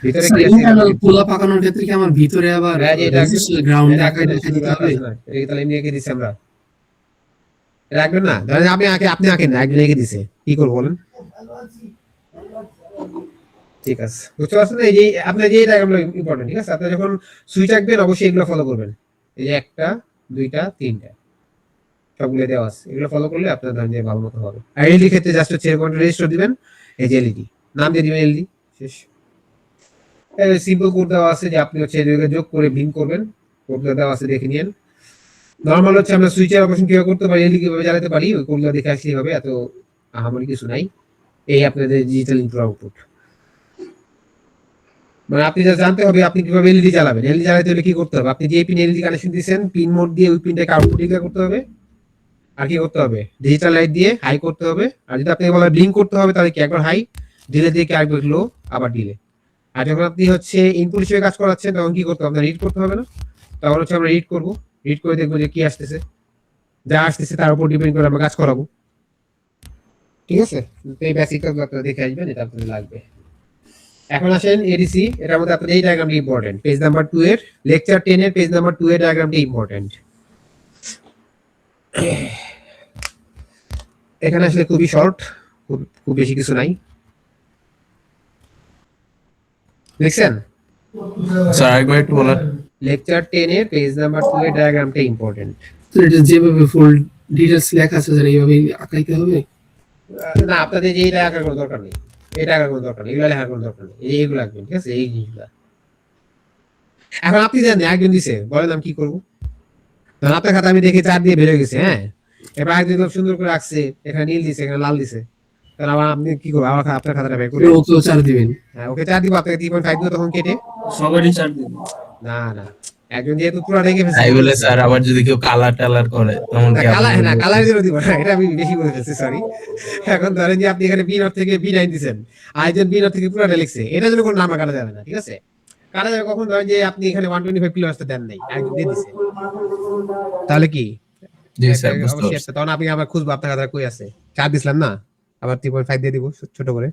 ভিতরে কি আছে ইন্টারনাল পোলা পাকানোর ক্ষেত্রে কি আমার ভিতরে আবার হ্যাঁ, এটা রেজিস্টার গ্রাউন্ড এটা রাখা এটা শুধু দিতে হবে? এটা তাহলে এমনি এঁকে দিছি আমরা, রাখবেন না। ধরেন আপনি আঁকেন না, একজন এঁকে দিছে, কি করবো বলেন? ঠিক আছে, বুঝতে পারছেন? এই যে আপনার যে ডায়াগ্রামগুলো ইম্পর্টেন্ট, ঠিক আছে। আপনি যখন সুইচ আঁকবেন অবশ্যই এগুলো ফলো করবেন। এই যে 1টা 2টা 3টা সবগুলো দেওয়া আছে, এগুলো ফলো করলে আপনার ধরেন যে ভালো মতো হবে। আর এলইডি ক্ষেত্রে জাস্ট হচ্ছে এরকম রেজিস্টার দিবেন, এই যে এলইডি নাম দিয়ে দিবেন, এলইডি শেষ। সিম্পল কোড দেওয়া আছে যে আপনি হচ্ছে এদিকে যোগ করে ভিন করবেন, কোডটা দেওয়া আছে দেখে নিন। নরমাল হচ্ছে আমরা সুইচের অপারেশন কিভাবে করতে পারি, এলইডি কিভাবে জ্বালাতে পারি, ওই কোডগুলো দেখে আসলেই হবে, এত আহামরি কিছু নাই। এই আপনাদের ডিজিটাল ইনপুট আউটপুট, মানে আপনি যা জানতে হবে আপনি কিভাবে এলইডি জ্বালাবেন। এলইডি জ্বালাতে হলে কি করতে হবে, আপনি যে পিন এলইডি কানেকশন দিয়েছেন পিন মোড দিয়ে ওই পিনটাকে আউটপুট ডিক্লেয়ার করতে হবে। আর কি করতে হবে, ডিজিটাল লাইট দিয়ে হাই করতে হবে। আর যদি আপনি বলেন ব্লিঙ্ক করতে হবে, তাহলে কি একবার হাই, ডিলে দিয়ে কি একবার লো, আবার ডিলে। আর যখন আপনি হচ্ছে ইনপুট হিসেবে কাজ করাচ্ছেন, তখন কি করতে হবে, রিড করতে হবে না। তখন হচ্ছে আমরা রিড করবো, রিড করে দেখবো যে কি আসতেছে, যা আসতেছে তার উপর ডিপেন্ড করে আমরা কাজ করাবো, ঠিক আছে। তো এই বেসিকটা আপনারা দেখে আসবেন, এটা আপনাদের লাগবে। এখন আসেন এডিসি, এটার মধ্যে আপনাদের এই ডায়াগ্রামটি ইম্পর্টেন্ট, পেজ নাম্বার 2 এর লেকচার 10 এর পেজ নাম্বার 2 এর ডায়াগ্রামটি ইম্পর্টেন্ট। এখানে আসলে খুবই শর্ট, খুব বেশি কিছু নাই, দেখছেন? স্যার আরেকবার একটু বলেন। লেকচার 10 এর পেজ নাম্বার 2 এর ডায়াগ্রামটা ইম্পর্টেন্ট। তো এটা যেভাবে ফুল ডিটেইলস লেখা আছে স্যার এইভাবেই আঁকাইতে হবে? না, আপনাদের যে এটা আঁকার কোনো দরকার নেই, এটা আঁকার কোনো দরকার নেই, এগুলো লেখার কোনো দরকার নেই, এইগুলো আঁকবেন, ঠিক আছে, এই জিনিসগুলো। এখন আপনি জানেন একজন দিছে, বলেন আমি কি করবো। তখন আপনার খাতা আমি দেখে 4 দিয়ে বের হয়ে গেছে, হ্যাঁ, এবার একদিন খুব সুন্দর করে আঁকছে, এখানে নীল দিছে, এখানে লাল দিছে, তাহলে আবার আপনি কি করবো, আবার আপনার খাতাটা বের করে ওকেও 4 দিবেন? হ্যাঁ, ওকে 4 দিব, আপনাকে 3.5 দিব, তখন কেটে সবারই চার দিন। না না, একজন যেহেতু পুরো রেখে ফেলছে, তাই বলে স্যার আবার যদি কেউ কালার টালার করে তখন না কি কালার, আপনি না বলবেন? কালার দিয়ে দিব না, এটা আমি বেশি বলে ফেলছি, সরি। এখন ধরেন যে আপনি এখানে বি নট থেকে বি 9 দিছেন, আর একজন বি নট থেকে পুরোটা লিখছে, এটা জন্য কোনো নাম্বার কাটা যাবে না, ঠিক আছে। কাটা যাবে কখন, ধরেন যে আপনি এখানে 125 কিলো আসতে দেন নাই, একজন দিয়ে দিছে, তাহলে কি জি স্যার, বুঝতে অবশ্যই পারছি। একটা, তখন আপনি আবার খুঁজবো আপনার খাতা কই আছে, 4 দিছিলাম না, আবার 3.5 দিয়ে দিব ছোট করে।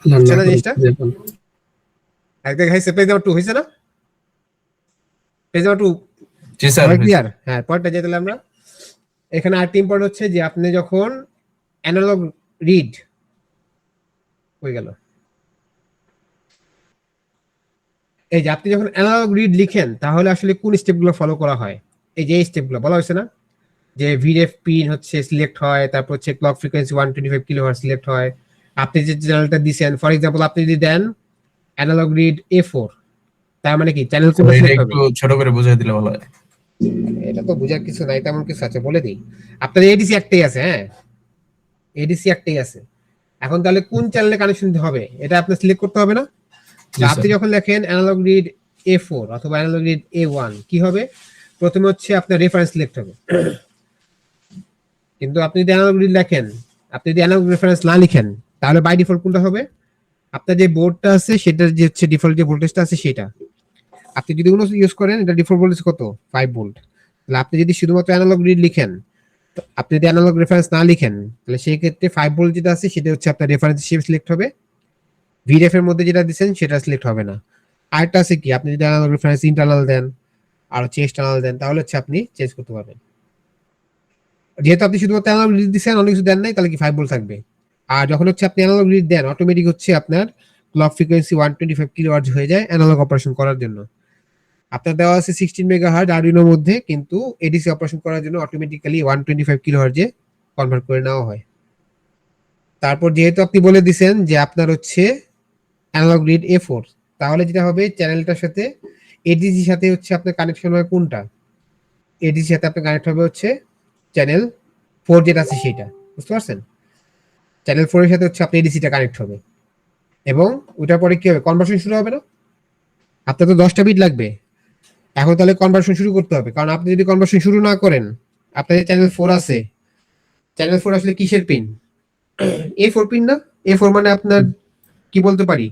আল্লাহ না বুঝছেন না করুক জিনিসটা? দেখুন। একদম হাইছে, পেজ নাম্বার 2 হইছে না, পেজ নাম্বার 2 জি স্যার, ক্লিয়ার। হ্যাঁ, পয়েন্টটা যেতে আমরা এখানে আরেকটি ইম্পর্টেন্ট হচ্ছে যে আপনি যখন অ্যানালগ রিড হয়ে গেল, এই যে আপনি যখন অ্যানালগ রিড লিখেন, তাহলে আসলে কোন স্টেপগুলো ফলো করা হয়। এই যে এই স্টেপগুলো বলা হয়েছে না, যে ভিডিএফ পিন হচ্ছে সিলেক্ট হয়, তারপর হচ্ছে ক্লক ফ্রিকোয়েন্সি 125 কিলোহার্টজ সিলেক্ট হয়। আপনি যে চ্যানেলটা দিবেন, ফর এক্সাম্পল আপনি যদি দেন অ্যানালগ রিড A4, তার মানে কি চ্যানেল কোনটা এটা সিলেক্ট হবে। একটু ছোট করে বুঝিয়ে দিলে ভালো হয়। এটা তো বোঝার কিছু নাই, তেমন কিছু আছে, বলে দিই। আপনার এডিসি একটাই আছে, হ্যাঁ, এডিসি একটাই আছে। এখন তাহলে কোন চ্যানেলে কানেকশন হবে এটা আপনি সিলেক্ট করতে হবে না। জি আপনি স্যার। যখন লেখেন অ্যানালগ রিড A4 অথবা অ্যানালগ রিড A1, কি হবে, প্রথমে হচ্ছে আপনার রেফারেন্স সিলেক্ট হবে। কিন্তু আপনি যদি অ্যানালগ রিড লেখেন, আপনি যদি অ্যানালগ রেফারেন্স না লিখেন, তাহলে বাই ডিফল্ট কোনটা হবে, আপনার যে বোর্ডটা আছে সেটার যে হচ্ছে ডিফল্ট যে ভোল্টেজটা আছে সেটা। আপনি যদি কোনো ইউজ করেন, এটা ডিফল্ট ভোল্টেজ কত, 5 ভোল্ট। তাহলে আপনি যদি শুধুমাত্র অ্যানালগ রিড লিখেন, আপনি যদি অ্যানালগ রেফারেন্স না লিখেন, তাহলে সেই ক্ষেত্রে 5 ভোল্ট যেটা আছে সেটা হচ্ছে আপনার রেফারেন্স হিসেবে সিলেক্ট হবে, ভিডিএফ এর মধ্যে যেটা দিবেন সেটা সিলেক্ট হবে না। আরেকটা আছে কি, আপনি যদি অ্যানালগ রেফারেন্স ইন্টারনাল দেন আর হচ্ছে এক্সটার্নাল দেন, তাহলে হচ্ছে আপনি চেঞ্জ করতে পারবেন। যেহেতু আপনি শুধুমাত্র অ্যানালগ রিড দিচ্ছেন, অন্য কিছু দেন নাই, তাহলে কি 5 ভোল্ট থাকবে। আর যখন হচ্ছে আপনি অ্যানালগ রিড দেন, অটোমেটিক হচ্ছে আপনার ক্লক ফ্রিকোয়েন্সি 125 কিলোহার্টজ হয়ে যায় অ্যানালগ অপারেশন করার জন্য। আপনার দেওয়া আছে 16 মেগাহার্টজ আরডুইনোর মধ্যে, কিন্তু এডিসি অপারেশন করার জন্য অটোমেটিক্যালি 125 কিলোহার্টজে কনভার্ট করে নেওয়া হয়। তারপর যেহেতু আপনি বলে দিবেন যে আপনার হচ্ছে অ্যানালগ রিড A4, তাহলে যেটা হবে চ্যানেলটার সাথে এডিসির সাথে হচ্ছে আপনার কানেকশন হবে কোনটা, এডিসির সাথে আপনার কানেক্ট হবে হচ্ছে চ্যানেল 4 যেটা আছে সেটা, বুঝতে পারছেন? চ্যানেল 4 এর সাথে হচ্ছে আপনার এডিসিটা কানেক্ট হবে, এবং ওটার পরে কি হবে, কনভার্সন শুরু হবে না? আপনার তো 10টা বিট লাগবে এখন, তাহলে কনভার্সন শুরু করতে হবে, কারণ আপনি যদি কনভার্সন শুরু না করেন, আপনার যে চ্যানেল 4 আছে, চ্যানেল 4 আসলে কিসের পিন? A4 পিন না? A4 মানে আপনার কি বলতে পারি,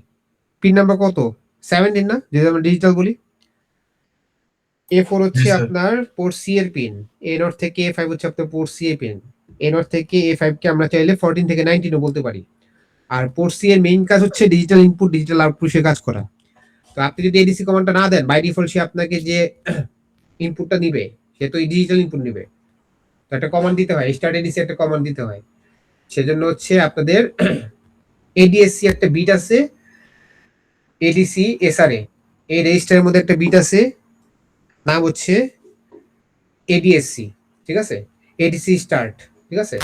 পিন নাম্বার কত, 17 না, যদি আমরা ডিজিটাল বলি। A4 হচ্ছে Yes, sir. আপনার পোর্ট সি এর পিন, A0 থেকে A5 হচ্ছে আপনার পোর্ট সি এর পিন, A0 থেকে A5 কে আমরা চাইলে 14 থেকে 19 ও বলতে পারি। আর পোর্ট সি এর মেইন কাজ হচ্ছে ডিজিটাল ইনপুট ডিজিটাল আউটপুট কাজ করা। তো আপনি যদি এডিসি কমান্ডটা না দেন, বাই ডিফল্ট সে আপনাকে যে ইনপুটটা নিবে সে তো ডিজিটাল ইনপুট নিবে, তো একটা কমান্ড দিতে হয়, স্টার্ট এডিসি একটা কমান্ড দিতে হয়। সেজন্য হচ্ছে আপনাদের এডিএসসি একটা বিট আছে, এডিসি এসআরএ, এই রেজিস্টারের মধ্যে একটা বিট আছে, নাম হচ্ছে এডিএসসি, ঠিক আছে, এডিসি স্টার্ট, ঠিক আছে।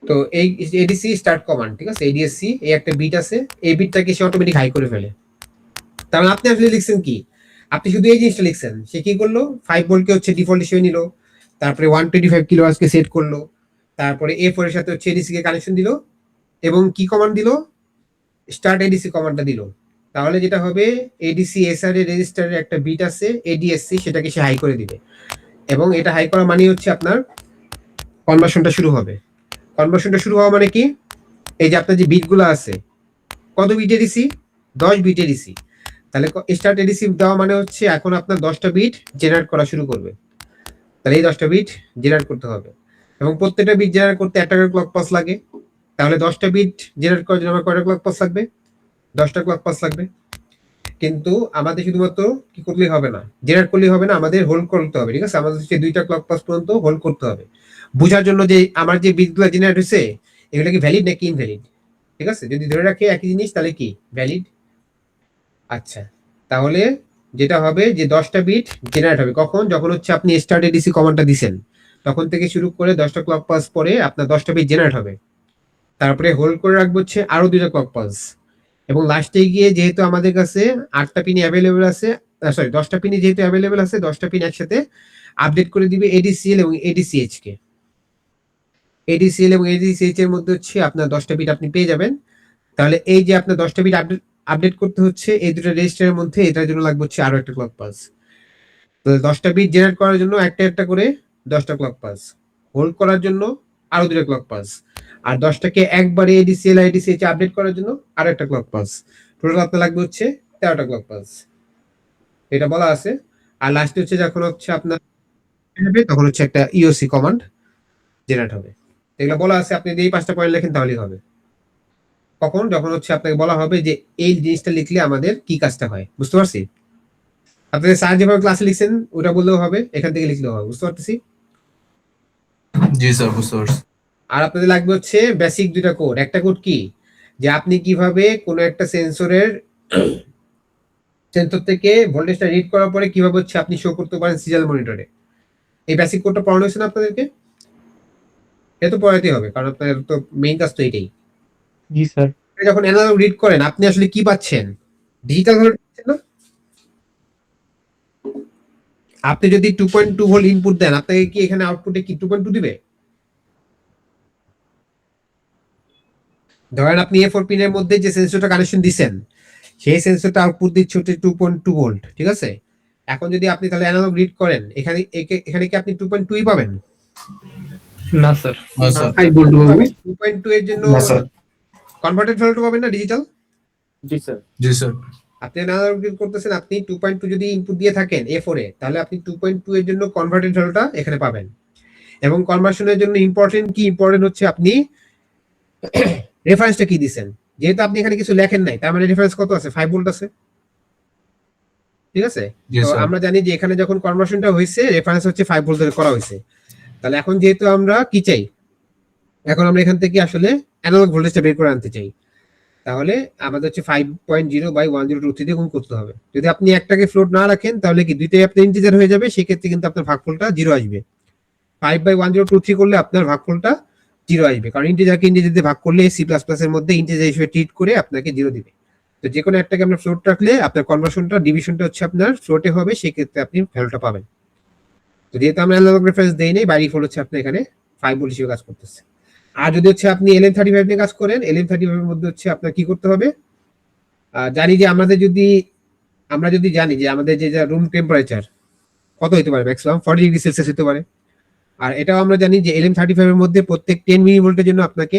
তো এই এডিসি স্টার্ট কমান্ড, ঠিক আছে, এডিএসসি এই একটা বিট আছে, এই বিটটাকে সে অটোমেটিক হাই করে ফেলে। তার মানে আপনি আসলে লিখছেন কি, আপনি শুধু এই জিনিসটা লিখছেন, সে কি করলো, 5 ভোল্টকে হচ্ছে ডিফল্ট হিসেবে নিল, তারপরে 125 কিলোহার্টজকে সেট করলো, তারপরে A4 এর সাথে হচ্ছে এডিসি কে কানেকশন দিল, এবং কি কমান্ড দিল, স্টার্ট এডিসি কমান্ডটা দিল। তাহলে যেটা হবে, এডিসি এসআর এর রেজিস্টারের একটা বিট আছে এডিএসসি, সেটাকে সে হাই করে দিবে, এবং এটা হাই করা মানে হচ্ছে আপনার কনভার্সনটা শুরু হবে। কনভার্সনটা শুরু হওয়া মানে কি, এই যে আপনার যে বিটগুলো আছে, কত বিট এডিসি, 10 বিট এডিসি, তাহলে স্টার্ট এডিসি দেওয়া মানে হচ্ছে এখন আপনার 10টা বিট জেনারেট করা শুরু করবে। তাহলে এই 10টা বিট জেনারেট করতে হবে, এবং প্রত্যেকটা বিট জেনারেট করতে 1 টাকার ক্লক পাস লাগে। তাহলে 10টা বিট জেনারেট করার জন্য আমার কয়টা ক্লক পাস লাগবে, 10টা ক্লক পাস লাগবে। কিন্তু আমাদের শুধুমাত্র কি করলেই হবে না, জেনারেট করলেই হবে না, আমাদের হোল্ড করতে হবে, ঠিক আছে, আমাদের হচ্ছে 2টা ক্লক পাস পর্যন্ত হোল্ড করতে হবে, বোঝার জন্য যে আমার যে বিটগুলো জেনারেট হয়েছে এগুলো কি ভ্যালিড নাকি ইনভ্যালিড। ঠিক আছে, যদি ধরে রাখে একই জিনিস তাহলে কি ভ্যালিড। আচ্ছা, তাহলে যেটা হবে যে 10টা বিট জেনারেট হবে কখন, যখন হচ্ছে আপনি স্টার্ট এডিসি কমান্ডটা দিবেন, তখন থেকে শুরু করে 10টা ক্লক পাস পরে আপনার 10টা বিট জেনারেট হবে, তারপরে হোল্ড করে রাখবো হচ্ছে আরো 2টা ক্লক পাস, এবং লাস্টে গিয়ে যেহেতু আমাদের কাছে 8টা পিন অ্যাভেলেবেল আছে, সরি 10টা পিনই যেহেতু অ্যাভেলেবেল আছে, 10টা পিন একসাথে আপডেট করে দিবে এডিসিএল এবং এডিসিএইচ কে। এডিসিএল এবং এডিসিএইচ এর মধ্যে হচ্ছে আপনার 10টা বিট আপনি পেয়ে যাবেন। তাহলে এই যে আপনার 10টা বিট আপডেট করতে হচ্ছে এই দুটো রেজিস্টারের মধ্যে, এটার জন্য লাগবে হচ্ছে আরো একটা ক্লক পাস। তো 10টা বিট জেনারেট করার জন্য একটা একটা করে 10টা ক্লক পাস, হোল্ড করার জন্য আরো 2টা ক্লক পাস, আর 10টাকে একবারে এডিসিএল এডিসিএইচ আপডেট করার জন্য আরো একটা ক্লক পাস। টোটাল আপনার লাগবে হচ্ছে 13টা ক্লক পাস, এটা বলা আছে। আর লাস্টে হচ্ছে যখন হচ্ছে আপনার হবে তখন হচ্ছে একটা ইওসি কমান্ড জেনারেট হবে, এগুলো বলা আছে। আপনি যদি এই 5টা পয়েন্ট লেখেন তাহলেই হবে। কখন, যখন হচ্ছে আপনাকে বলা হবে যে এই জিনিসটা লিখলে আমাদের কি কাজটা হয়, বুঝতে পারছি? আপনাদের স্যার যেভাবে ক্লাসে লিখছেন ওটা বললেও হবে, এখান থেকে লিখলেও হবে, বুঝতে পারতেছি। জি স্যার, বুঝতে পারছি। আর আপনাদের লাগবে হচ্ছে বেসিক 2টা কোড। একটা কোড কি, যে আপনি কিভাবে কোনো একটা সেন্সর থেকে ভোল্টেজটা রিড করার পরে কিভাবে হচ্ছে আপনি শো করতে পারেন সিরিয়াল মনিটরে। এই বেসিক কোডটা পড়ানো হয়েছে না আপনাদেরকে? এটা তো পড়াইতে হবে, কারণ আপনাদের তো মেইন কাজ তো এটাই। জি স্যার। যখন অ্যানালগ রিড করেন আপনি আসলে কি পাচ্ছেন, ডিজিটাল ভ্যালু পাচ্ছেন না? আপনি যদি 2.2 ভোল্ট ইনপুট দেন, আপনাকে কি এখানে আউটপুটে কি 2.2 দিবে? ধরেন আপনি A4 পিনের মধ্যে যে সেন্সরটা কানেকশন দিবেন, সেই সেন্সরটা আউটপুট দিচ্ছে হচ্ছে 2.2 ভোল্ট, ঠিক আছে। এখন যদি আপনি তাহলে অ্যানালগ রিড করেন, এখানে এখানে কি আপনি 2.2 পাবেন? না স্যার। হ্যাঁ স্যার। হাই ভোল্ট পাবো। 2.2 এর জন্য না, স্যার। কনভার্টেড ভ্যালু পাবেন না ডিজিটাল। জি স্যার। জি স্যার। আপনি অ্যানালগ রিড করতেছেন, আপনি 2.2 যদি ইনপুট দিয়ে থাকেন A4 এ, তাহলে আপনি 2.2 এর জন্য কনভার্টেড ভ্যালুটা এখানে পাবেন। এবং কনভার্সনের জন্য ইম্পর্টেন্ট কি, ইম্পর্টেন্ট হচ্ছে আপনি রেফারেন্সটা কি দিবেন। যেহেতু আপনি এখানে কিছু লেখেন নাই, তার মানে রেফারেন্স কত আছে, 5 ভোল্ট আছে, ঠিক আছে। জি তো স্যার। আমরা জানি যে এখানে যখন কনভার্সনটা হয়েছে রেফারেন্স হচ্ছে 5 ভোল্ট ধরে করা হয়েছে। তাহলে এখন যেহেতু আমরা কি চাই, এখন আমরা এখান থেকে আসলে অ্যানালগ ভোল্টেজটা বের করে আনতে চাই, তাহলে আমাদের হচ্ছে 5.0 বাই 1023 দিয়ে গুণ করতে হবে। যদি আপনি একটাকে ফ্লোট না রাখেন তাহলে কি দুইটাই আপনার ইন্টিজার হয়ে যাবে, সেক্ষেত্রে কিন্তু আপনার ভাগফলটা 0 আসবে। 5/1023 করলে আপনার ভাগফলটা 0 আসবে, কারণ ইন্টিজারকে ইন্টিজার দিয়ে ভাগ করলে C++ এর মধ্যে ইন্টিজার হিসেবে ট্রিট করে আপনাকে 0 দিবে। তো তো যে কোনো একটাকে আপনার ফ্লোট রাখলে আপনার কনভার্সনটা ডিভিশনটা হচ্ছে আপনার ফ্লোটে হবে, সেই ক্ষেত্রে আপনি ভ্যালুটা পাবেন। তো যেহেতু আমরা অ্যানালগ রেফারেন্স দেই নাই, বাই ডিফল্ট হচ্ছে আপনি এখানে 5 ভোল্ট হিসেবে কাজ করতেছে। আর যদি হচ্ছে আপনি LM35 নিয়ে কাজ করেন, LM35 এর মধ্যে হচ্ছে আপনার কি করতে হবে, জানি যে আমরা যদি জানি যে আমাদের যে রুম টেম্পারেচার কত হতে পারে, ম্যাক্সিমাম 40 ডিগ্রি সেলসিয়াস হতে পারে। আর এটাও আমরা জানি যে LM35 এর মধ্যে প্রত্যেক 10 মিলি ভোল্টের জন্য আপনাকে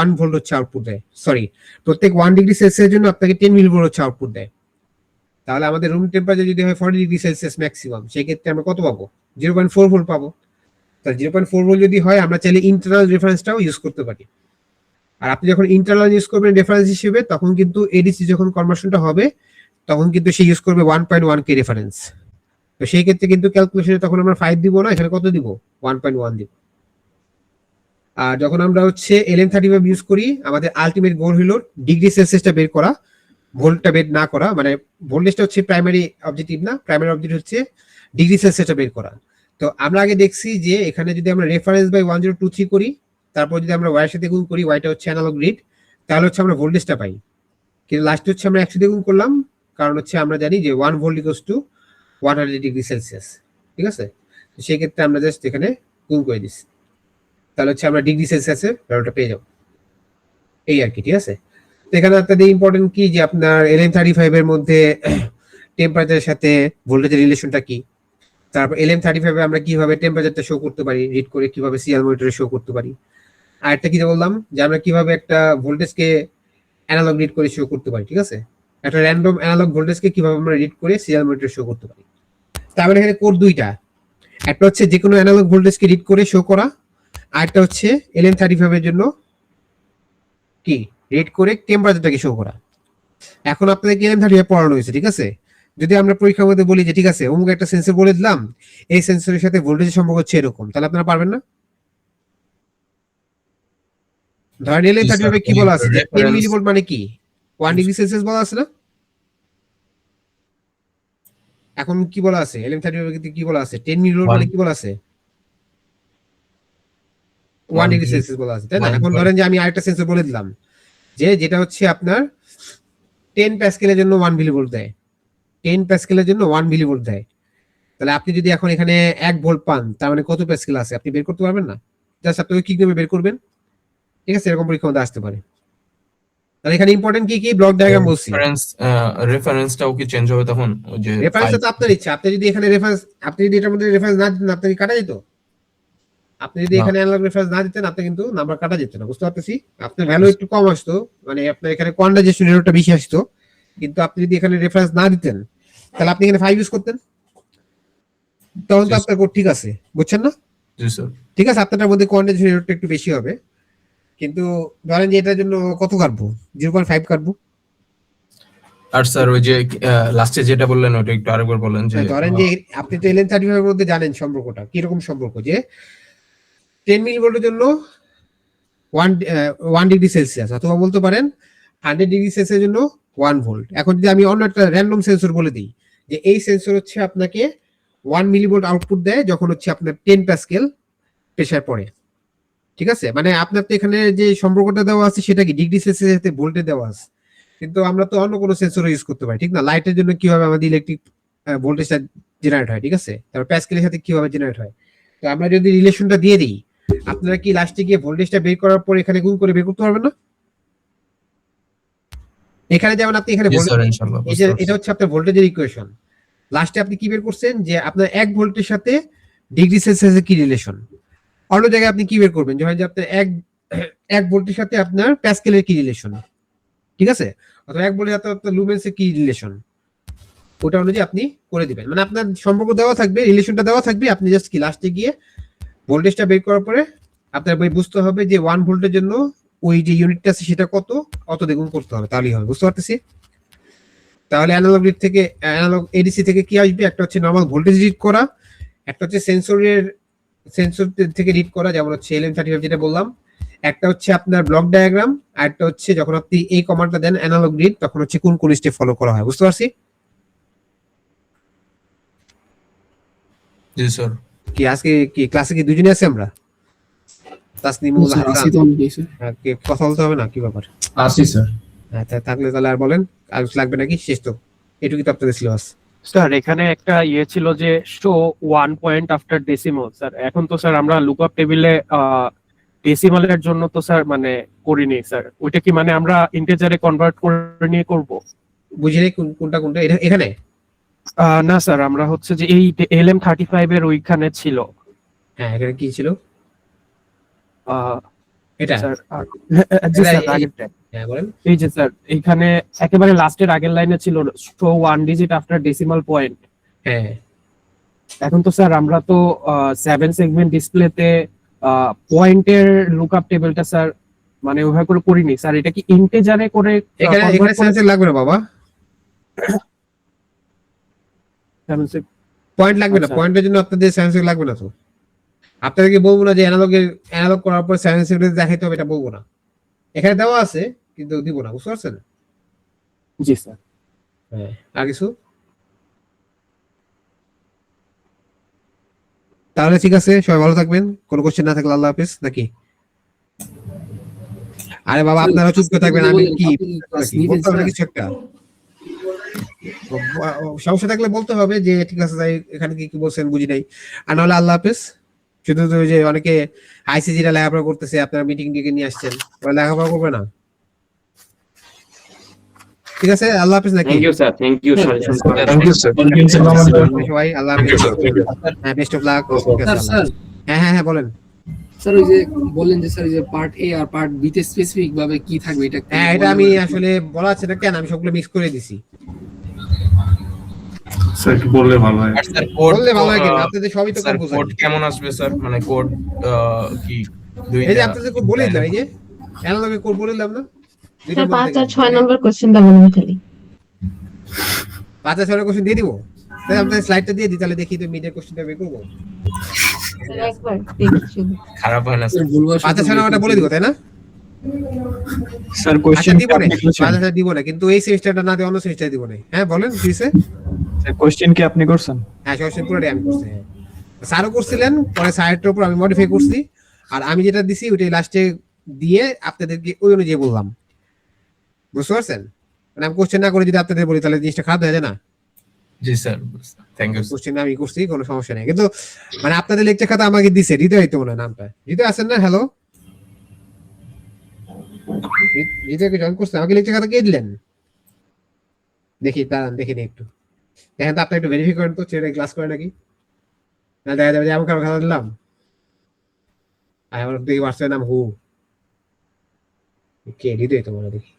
1 ভোল্ট হচ্ছে আউটপুট দেয়, সরি প্রত্যেক 1 ডিগ্রি সেলসিয়াসের জন্য আপনাকে 10 মিলি ভোল্ট হচ্ছে আউটপুট দেয়। তাহলে আমাদের রুম টেম্পারেচার যদি হয় 40 ডিগ্রি সেলসিয়াস ম্যাক্সিমাম, সেই ক্ষেত্রে আমরা কত পাবো, 0.4 ভোল্ট পাবো। তাহলে 0.4 ভোল্ট যদি হয়, আমরা চাইলে ইন্টারনাল রেফারেন্সটাও ইউজ করতে পারি। আর আপনি যখন ইন্টারনাল ইউজ করবেন রেফারেন্স হিসেবে, তখন কিন্তু এডিসি যখন কনভার্সনটা হবে তখন কিন্তু সে ইউজ করবে 1.1 কে রেফারেন্স। তো সেই ক্ষেত্রে কিন্তু ক্যালকুলেশনে তখন আমরা 5 দিব না, এখানে কত দিব, 1.1 দিব। আর যখন আমরা হচ্ছে LM35 ইউজ করি, আমাদের আলটিমেট গোল হলো ডিগ্রি সেলসিয়াসটা বের করা, ভোল্টটা বের না করা। মানে ভোল্টেজটা হচ্ছে প্রাইমারি অবজেক্টিভ না, প্রাইমারি অবজেক্টিভ হচ্ছে ডিগ্রি সেলসিয়াসটা বের করা। তো আমরা আগে দেখছি যে এখানে যদি আমরা রেফারেন্স বাই 1023 করি, তারপর যদি আমরা ওয়াই এর সাথে গুণ করি, ওয়াইটা হচ্ছে অ্যানালগ রিড, তাহলে হচ্ছে আমরা ভোল্টেজটা পাই। কিন্তু লাস্টে হচ্ছে আমরা 100 দিয়ে গুণ করলাম, কারণ হচ্ছে আমরা জানি যে 1 volt equals to 100 degree Celsius, ঠিক আছে। তো সেই ক্ষেত্রে আমরা জাস্ট এখানে গুণ করে দিচ্ছি, তাহলে হচ্ছে আমরা ডিগ্রি সেলসিয়াসের ভ্যালুটা পেয়ে যাবো, এই আর কি, ঠিক আছে। তো এখানে আপনাদের ইম্পর্টেন্ট কি যে আপনার LM35 এর মধ্যে টেম্পারেচারের সাথে ভোল্টেজের রিলেশনটা কি, তারপর LM35 এ আমরা কিভাবে টেম্পারেচারটা শো করতে পারি, রিড করে কিভাবে সিরিয়াল মনিটরে শো করতে পারি। আর একটা কি বললাম যে আমরা কিভাবে একটা ভোল্টেজকে অ্যানালগ রিড করে শো করতে পারি, ঠিক আছে। একটা র্যান্ডম অ্যানালগ ভোল্টেজকে কিভাবে আমরা রিড করে সিরিয়াল মনিটরে শো করতে পারি। তার মানে এখানে কোড দুইটা, একটা হচ্ছে যে কোনো অ্যানালগ ভোল্টেজকে রিড করে শো করা, আর একটা হচ্ছে LM35 এর জন্য কি রিড করে টেম্পারেচারটাকে শো করা। এখন আপনাদের LM35 পড়ানো হয়েছে, ঠিক আছে। যদি আমরা পরীক্ষার মধ্যে বলি যে ঠিক আছে অমুক একটা সেন্সর বলে দিলাম, এই সেন্সরের সাথে ভোল্টেজের সম্পর্ক হচ্ছে এরকম, তাহলে আপনারা পারবেন না। ধরেন LM35 কি বলা আছে, 10 মিলিভোল্ট মানে কি 1 ডিগ্রি সেলসিয়াস বলা আছে না। এখন কি বলা আছে LM35 কি বলা আছে, 10 মিলিভোল্ট মানে কি বলা আছে, 1 ডিগ্রি সেলসিয়াস বলা আছে, তাই না। এখন ধরেন যে আমি আরেকটা সেন্সর বলে দিলাম যে যেটা হচ্ছে আপনার 10 প্যাসকেলের জন্য 1 মিলিভোল্ট দেয়, 10 প্যাসকেলের জন্য 1 মিলিভোল্ট দেয়। তাহলে আপনি যদি এখন এখানে 1 ভোল্ট পান, তার মানে কত প্যাসকেল আছে আপনি বের করতে পারবেন না। জাস্ট আপনি কি করে বের করবেন, ঠিক আছে, এরকম পরীক্ষা আসতে পারে। তাহলে এখানে ইম্পর্টেন্ট কি কি ব্লক ডায়াগ্রাম বলছি, রেফারেন্সটাও কি চেঞ্জ হবে তখন, ওই যে রেফারেন্স তো আপনার ইচ্ছা। আপনি যদি এখানে রেফারেন্স, আপনি যদি এটার মধ্যে রেফারেন্স না দিতেন, আপনাকে কাটা যেত। আপনি যদি এখানে অ্যানালগ রেফারেন্স না দিতেন, আপনি কিন্তু নাম্বার কাটা যেত না, বুঝতে পারতেছি। আপনার ভ্যালু একটু কম আসতো, মানে আপনার এখানে কোয়ান্টাইজেশন এররটা বেশি আসতো। কিন্তু আপনি যদি এখানে রেফারেন্স না দিতেন, তাহলে আপনি এখানে 5 ইউজ করতেন, তখন তো আপনার কোড ঠিক আছে, বুঝছেন না। জি স্যার। ঠিক আছে, আপনার মধ্যে কোয়ান্টাইজেশন এররটা একটু বেশি হবে, কিন্তু ধরেন যে এটার জন্য কত কাটবো, 0.5 কাটবো। আর স্যার ওই যে লাস্টে যেটা বললেন ওটা একটু আরেকবার বলেন যে ধরেন যে আপনি তো LM35 এর মধ্যে জানেন সম্পর্কটা কিরকম সম্পর্ক, যে 10 মিলিভোল্টের জন্য 1 ডিগ্রি সেলসিয়াস, অথবা বলতে পারেন 100 ডিগ্রি সেলসিয়াসের জন্য 1 ভোল্ট। এখন যদি আমি অন্য একটা র্যান্ডম সেন্সর বলে দিই যে এই সেন্সর হচ্ছে আপনাকে 1 মিলিভোল্ট আউটপুট দেয় যখন হচ্ছে আপনার 10 প্যাসকেল প্রেসার পড়ে, ঠিক আছে। মানে আপনার তো এখানে যে সম্পর্কটা দেওয়া আছে সেটা কি ডিগ্রি সেলসিয়াসের সাথে ভোল্টে দেওয়া আছে, কিন্তু আমরা তো অন্য কোনো সেন্সর ইউজ করতে পারি, ঠিক না। লাইটের জন্য কিভাবে আমাদের ইলেকট্রিক ভোল্টেজটা জেনারেট হয়, ঠিক আছে, তারপর প্যাসকেলের সাথে কিভাবে জেনারেট হয়। তো আমরা যদি রিলেশনটা দিয়ে দিই, আপনারা কি লাস্টে গিয়ে ভোল্টেজটা বের করার পর এখানে গুণ করে বের করতে পারবেন না। এখানে যেমন আপনি এখানে এটা হচ্ছে আপনার ভোল্টেজের ইকুয়েশন, লাস্টে আপনি কি বের করছেন যে আপনার 1 ভোল্টের সাথে ডিগ্রি সেলসিয়াসের কি রিলেশন। অন্য জায়গায় আপনি কি বের করবেন, যখন যে আপনার 1 ভোল্টের সাথে আপনার প্যাসকেলের কি রিলেশন, ঠিক আছে, অথবা 1 ভোল্টের সাথে আপনার লুমেন্সের কি রিলেশন, ওটা অনুযায়ী আপনি করে দিবেন। মানে আপনার সম্পর্ক দেওয়া থাকবে, রিলেশনটা দেওয়া থাকবে, আপনি জাস্ট কি লাস্টে গিয়ে ভোল্টেজটা বের করার পরে আপনার বুঝতে হবে যে 1 ভোল্টের জন্য ওই যে ইউনিটটা আছে সেটা কত, অত দ্বিগুণ করতে হবে, তাহলেই হবে, বুঝতে পারতেছি। তাহলে অ্যানালগ রিড থেকে, অ্যানালগ এডিসি থেকে কি আসবে, একটা হচ্ছে নরমাল ভোল্টেজ রিড করা, একটা হচ্ছে সেন্সর থেকে রিড করা, যেমন হচ্ছে LM35 যেটা বললাম, একটা হচ্ছে আপনার ব্লক ডায়াগ্রাম, আর একটা হচ্ছে যখন আপনি এই কমান্ডটা দেন অ্যানালগ রিড, তখন হচ্ছে কোন কোন স্টেপ ফলো করা হয়, বুঝতে পারছি। জি স্যার। কি আজকে কি ক্লাসে কি দুজনে আছে আমরা, তাসনিমুল হাসান, কথা বলতে হবে না কি ব্যাপার। আসি স্যার। হ্যাঁ থাকলে তাহলে আর বলেন। আর কিছু লাগবে নাকি? শেষ তো, এটুকুই তো আপনাদের সিলেবাস। স্যার এখানে একটা ইয়ে ছিল যে show 1 point after decimal sir, এখন তো স্যার আমরা লুকআপ টেবিলে ডেসিমালের জন্য তো স্যার মানে করিনি স্যার, ওইটা কি মানে আমরা ইন্টিজারে কনভার্ট করে নিয়ে করব? বুঝিনি কোনটা কোনটা এখানে? না স্যার, আমরা হচ্ছে যে এই LM35 এর ওইখানে ছিল। হ্যাঁ, এখানে কি ছিল আহ, এটা? স্যার জি এটা স্যার এই- আগেরটা। হ্যাঁ বলেন। এই যে স্যার এখানে একেবারে লাস্টের আগের লাইনে ছিল show 1 digit after decimal point. হ্যাঁ, এখন তো স্যার আমরা তো 7 সেগমেন্ট ডিসপ্লেতে পয়েন্টের লুকআপ টেবিলটা স্যার মানে ওইভাবে করে করিনি স্যার, এটা কি ইন্টিজারে করে এখানে এখানে সেন্সর লাগবে না বাবা, পয়েন্ট লাগবে না, আচ্ছা। পয়েন্টের জন্য আপনাদের সেন্সর লাগবে না তো। আপনাদেরকে বলবো না যে অ্যানালগ করার পর সেন্সর দেখাইতে হবে, এটা বলবো না। এখানে দেওয়া আছে কিন্তু দিব না, বুঝতে পারছেন? জি স্যার। হ্যাঁ, আর কিছু? তাহলে ঠিক আছে, সবাই ভালো থাকবেন। কোনো কোশ্চেন না থাকলে আল্লাহ হাফেজ নাকি? আরে বাবা আপনারা চুপ করে থাকবেন, আমি কি বলতে হবে কিছু একটা? সমস্যা থাকলে বলতে হবে যে ঠিক আছে তাই, এখানে কি কি বলছেন বুঝি নাই। আর নাহলে আল্লাহ হাফেজ। শুধু তো যে অনেকে আইসিজিটা লেখাপড়া করতেছে, আপনারা মিটিং ডেকে নিয়ে আসছেন, ওরা লেখাপড়া করবে না। ঠিক আছে, আল্লাহ হাফেজ নাকি? Thank you sir, thank you suggestion করার থ্যাংক ইউ স্যার। সবাই আল্লাহ Thank you, হাফেজ। sir. হ্যাঁ, বেস্ট অফ লাক। স্যার হ্যাঁ হ্যাঁ হ্যাঁ বলেন। স্যার ওই যে বললেন যে স্যার যে পার্ট এ আর পার্ট বি তে স্পেসিফিক ভাবে কি থাকবে এটা একটু হ্যাঁ, এটা বললে আমি ভালো হতো। আসলে বলা আছে না কেন, আমি সবগুলো মিক্স করে দিছি। স্যার একটু বললে ভালো হয়। আর স্যার কোড বললে ভালো হয় কেন, আপনাদের সবই তো স্যার কোড কোড বোঝাই। কেমন আসবে স্যার, মানে কোড কি এই যে দুইটা? আপনাদের কোড বলে দিলাম, এই যে অ্যানালগে কোড বলে দিলাম না, দুইটা স্যার 5 আর 6 বলতে নম্বর কোশ্চেন দেবো না খালি। 5 আর 6 কোশ্চেন দিয়ে দিব। তাহলে আপনাদের স্লাইডটা দিয়ে দিই, তাহলে দেখি তো মিডের কোশ্চেনটা বের করবো। স্যার একবার দেখি শুধু। খারাপ হয় না স্যার? স্যার ভুলভাল 5 আর 6 নাম্বারটা বলে দিব, তাই না? স্যার আচ্ছা কোশ্চেন দিব না, 5 আর 6 দিব না, কিন্তু এই সেমিস্টারটা না দিয়ে অন্য সেমিস্টার দিব না। হ্যাঁ বলেন কি হইছে? কোশ্চেন কি আপনি করছেন? হ্যাঁ, কোশ্চেন পুরোটাই আমি করছি। হ্যাঁ, স্যারও করছিলেন, পরে স্যারের উপর আমি মডিফাই করছি, আর আমি যেটা দিছি ওইটাই লাস্টে দিয়ে আপনাদেরকে ওই অনুযায়ী বললাম। বুঝতে পারছেন? মানে আমি কোশ্চেন না করে যদি আপনাদের বলি তাহলে জিনিসটা খারাপ হয়ে যায় না। জি স্যার, থ্যাংক ইউ। কোশ্চেন আমি করছি, কোনো সমস্যা নেই, কিন্তু মানে আপনাদের লেকচার খাতা আমাকে দিছে, হৃদয় হইতো মনে হয় নামটা। হৃদয় আছেন না? হ্যালো, হৃদয়কে জয়েন করছেন, আমাকে লেকচার খাতা কে দিলেন? দেখি দাঁড়ান, দেখি নি একটু দেখেন তো, আপনি একটু ভেরিফাই করেন তো ছেলে ক্লাস করে নাকি, না দেখা যাবে যে আমি কারো খাতা দিলাম। আর আমার দেখি হোয়াটসঅ্যাপের নাম হু, কে? হৃদয় তো মনে হয়, দেখি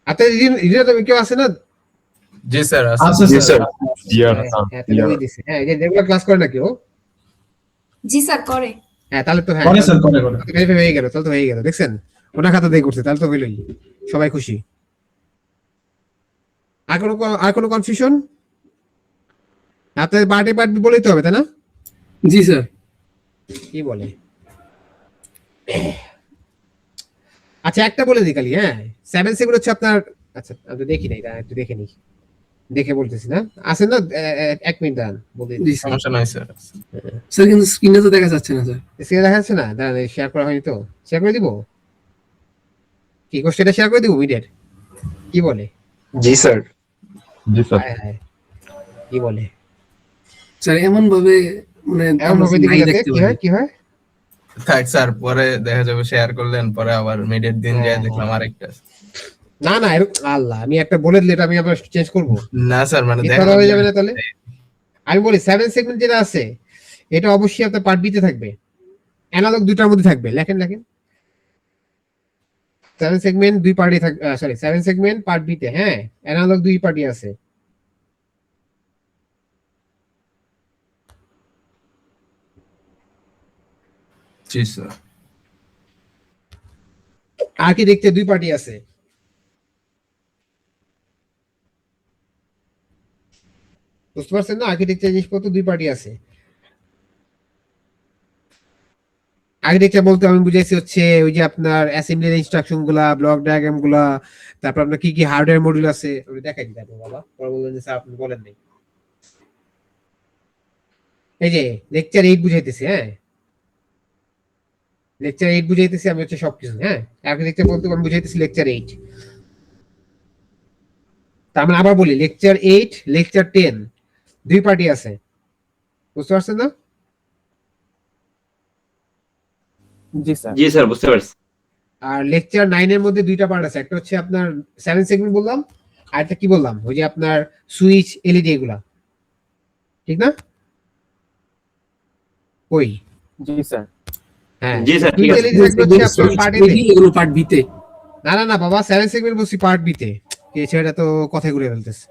আপনার হৃদয় তো কেউ আছে না? জি স্যার, জি স্যার। হ্যাঁ, তাহলে ওই দিছে। হ্যাঁ, এই যে রেগুলার ক্লাস করে নাকি ও? জি স্যার করে। হ্যাঁ, তাহলে তো হ্যাঁ ভেরিফাই হয়ে গেল, তাহলে তো হয়ে গেল। দেখছেন, ওনার খাতা দিয়ে করছে, তাহলে তো হইলই, সবাই খুশি। আর কোনো কনফিউশন? আপনাদের পার্টি বলেই তো হবে, তাই না? জি স্যার। কি বলে? আচ্ছা একটা বলে দিই খালি, হ্যাঁ 7 সেকেন্ড হচ্ছে আপনার। আচ্ছা আমি তো দেখি নাই, একটু দেখে নিই, দেখে বলতেছি না, আসেন না 1 মিনিট দাঁড়ান বলে জি স্যার। সমস্যা নাই স্যার। স্যার কিন্তু স্ক্রিনে তো দেখা যাচ্ছে না স্যার। স্ক্রিনে দেখা যাচ্ছে না, দাঁড়ান শেয়ার করা হয়নি তো, শেয়ার করে দিব কি? কোশ্চেনটা শেয়ার করে দিব মিডিয়ার? কি বলে? জি স্যার। জি স্যার। হায় হায়, কি বলে? স্যার এমন ভাবে মানে এমন ভাবে দিকে নাই যাতে দেখতে কি হয়, কি হয়? থাক স্যার, পরে দেখা যাবে শেয়ার করলেন, পরে আবার মিডের দিন যায় দেখলাম আরেকটা। না না এরকম, আল্লাহ, আমি একটা বলে দিলে এটা আমি আবার চেঞ্জ করবো, না স্যার, মানে মিথ্যা কথা হয়ে যাবে না তাহলে? আমি বলি 7 সেগমেন্ট যেটা আছে এটা অবশ্যই আপনার পার্ট বি তে থাকবে, অ্যানালগ দুটার মধ্যে থাকবে। লেখেন 7 সেগমেন্ট 2 পার্টি থাকবে, সরি 7 সেগমেন্ট পার্ট বি তে, হ্যাঁ অ্যানালগ 2 পার্টি আছে। জি স্যার। আর্কিটেকচার 2 পার্টি আছে। বুঝতে পারছেন না? আর্কিটেকচার জিনিসপত্র 2 পার্টি আছে। আর্কিটেকচার বলতে আমি বুঝাইছি হচ্ছে ওই যে আপনার অ্যাসেম্বলির ইনস্ট্রাকশন গুলা, ব্লক ডায়াগ্রাম গুলা, তারপর আপনার কি কি হার্ডওয়্যার মডিউল আছে ওটা দেখাই দিই আপনি বাবা, পরে বললেন যে স্যার আপনি বলেন নাই। এই যে লেকচার 8 বুঝাইতেছি, হ্যাঁ লেকচার 8 বুঝাইতেছি আমি হচ্ছে সবকিছু। হ্যাঁ, আর্কিটেকচার বলতে আমি বুঝাইতেছি লেকচার 8। তার মানে আবার বলি, লেকচার 8 লেকচার 10 দুই পার্টি আছে, বুঝতে পারছেন না? জি স্যার। জি স্যার, বুঝতে পারছি। আর লেকচার 9 এর মধ্যে দুইটা পার্ট আছে, একটা হচ্ছে আপনার 7 সেগমেন্ট বললাম, আর একটা কি বললাম, ওই যে আপনার সুইচ এলইডি এগুলা, ঠিক না? ওই জি স্যার। হ্যাঁ, জি স্যার, ঠিক সুইচ আছে। এলইডি থাকবে হচ্ছে আপনার পার্ট এতে। এগুলো পার্ট বিতে। না না না বাবা, 7 সেগমেন্ট বলছি পার্ট বিতে, এই ছেলেটা তো কথাই ঘুরে ফেলতেছে।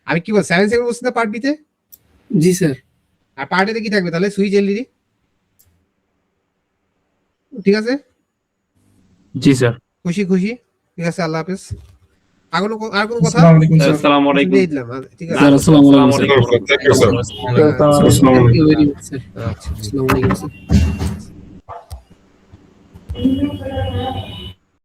আমি কি বল 7 সেগমেন্ট বলছি না পার্ট বিতে, জি স্যার। আর পার্ট এতে কি থাকবে তাহলে? সুইচ এলইডি, ঠিক আছে? জি স্যার। খুশি খুশি, ঠিক আছে, আল্লাহ হাফেজ। আর কোনো কথা? স্যার, আসসালামু আলাইকুম। দিয়ে দিলাম, ঠিক আছে। স্যার আসসালামু আলাইকুম আসসালামু স্যার। আলাইকুম। Thank you sir thank you very much sir. আচ্ছা। আসসালামু আলাইকুম স্যার।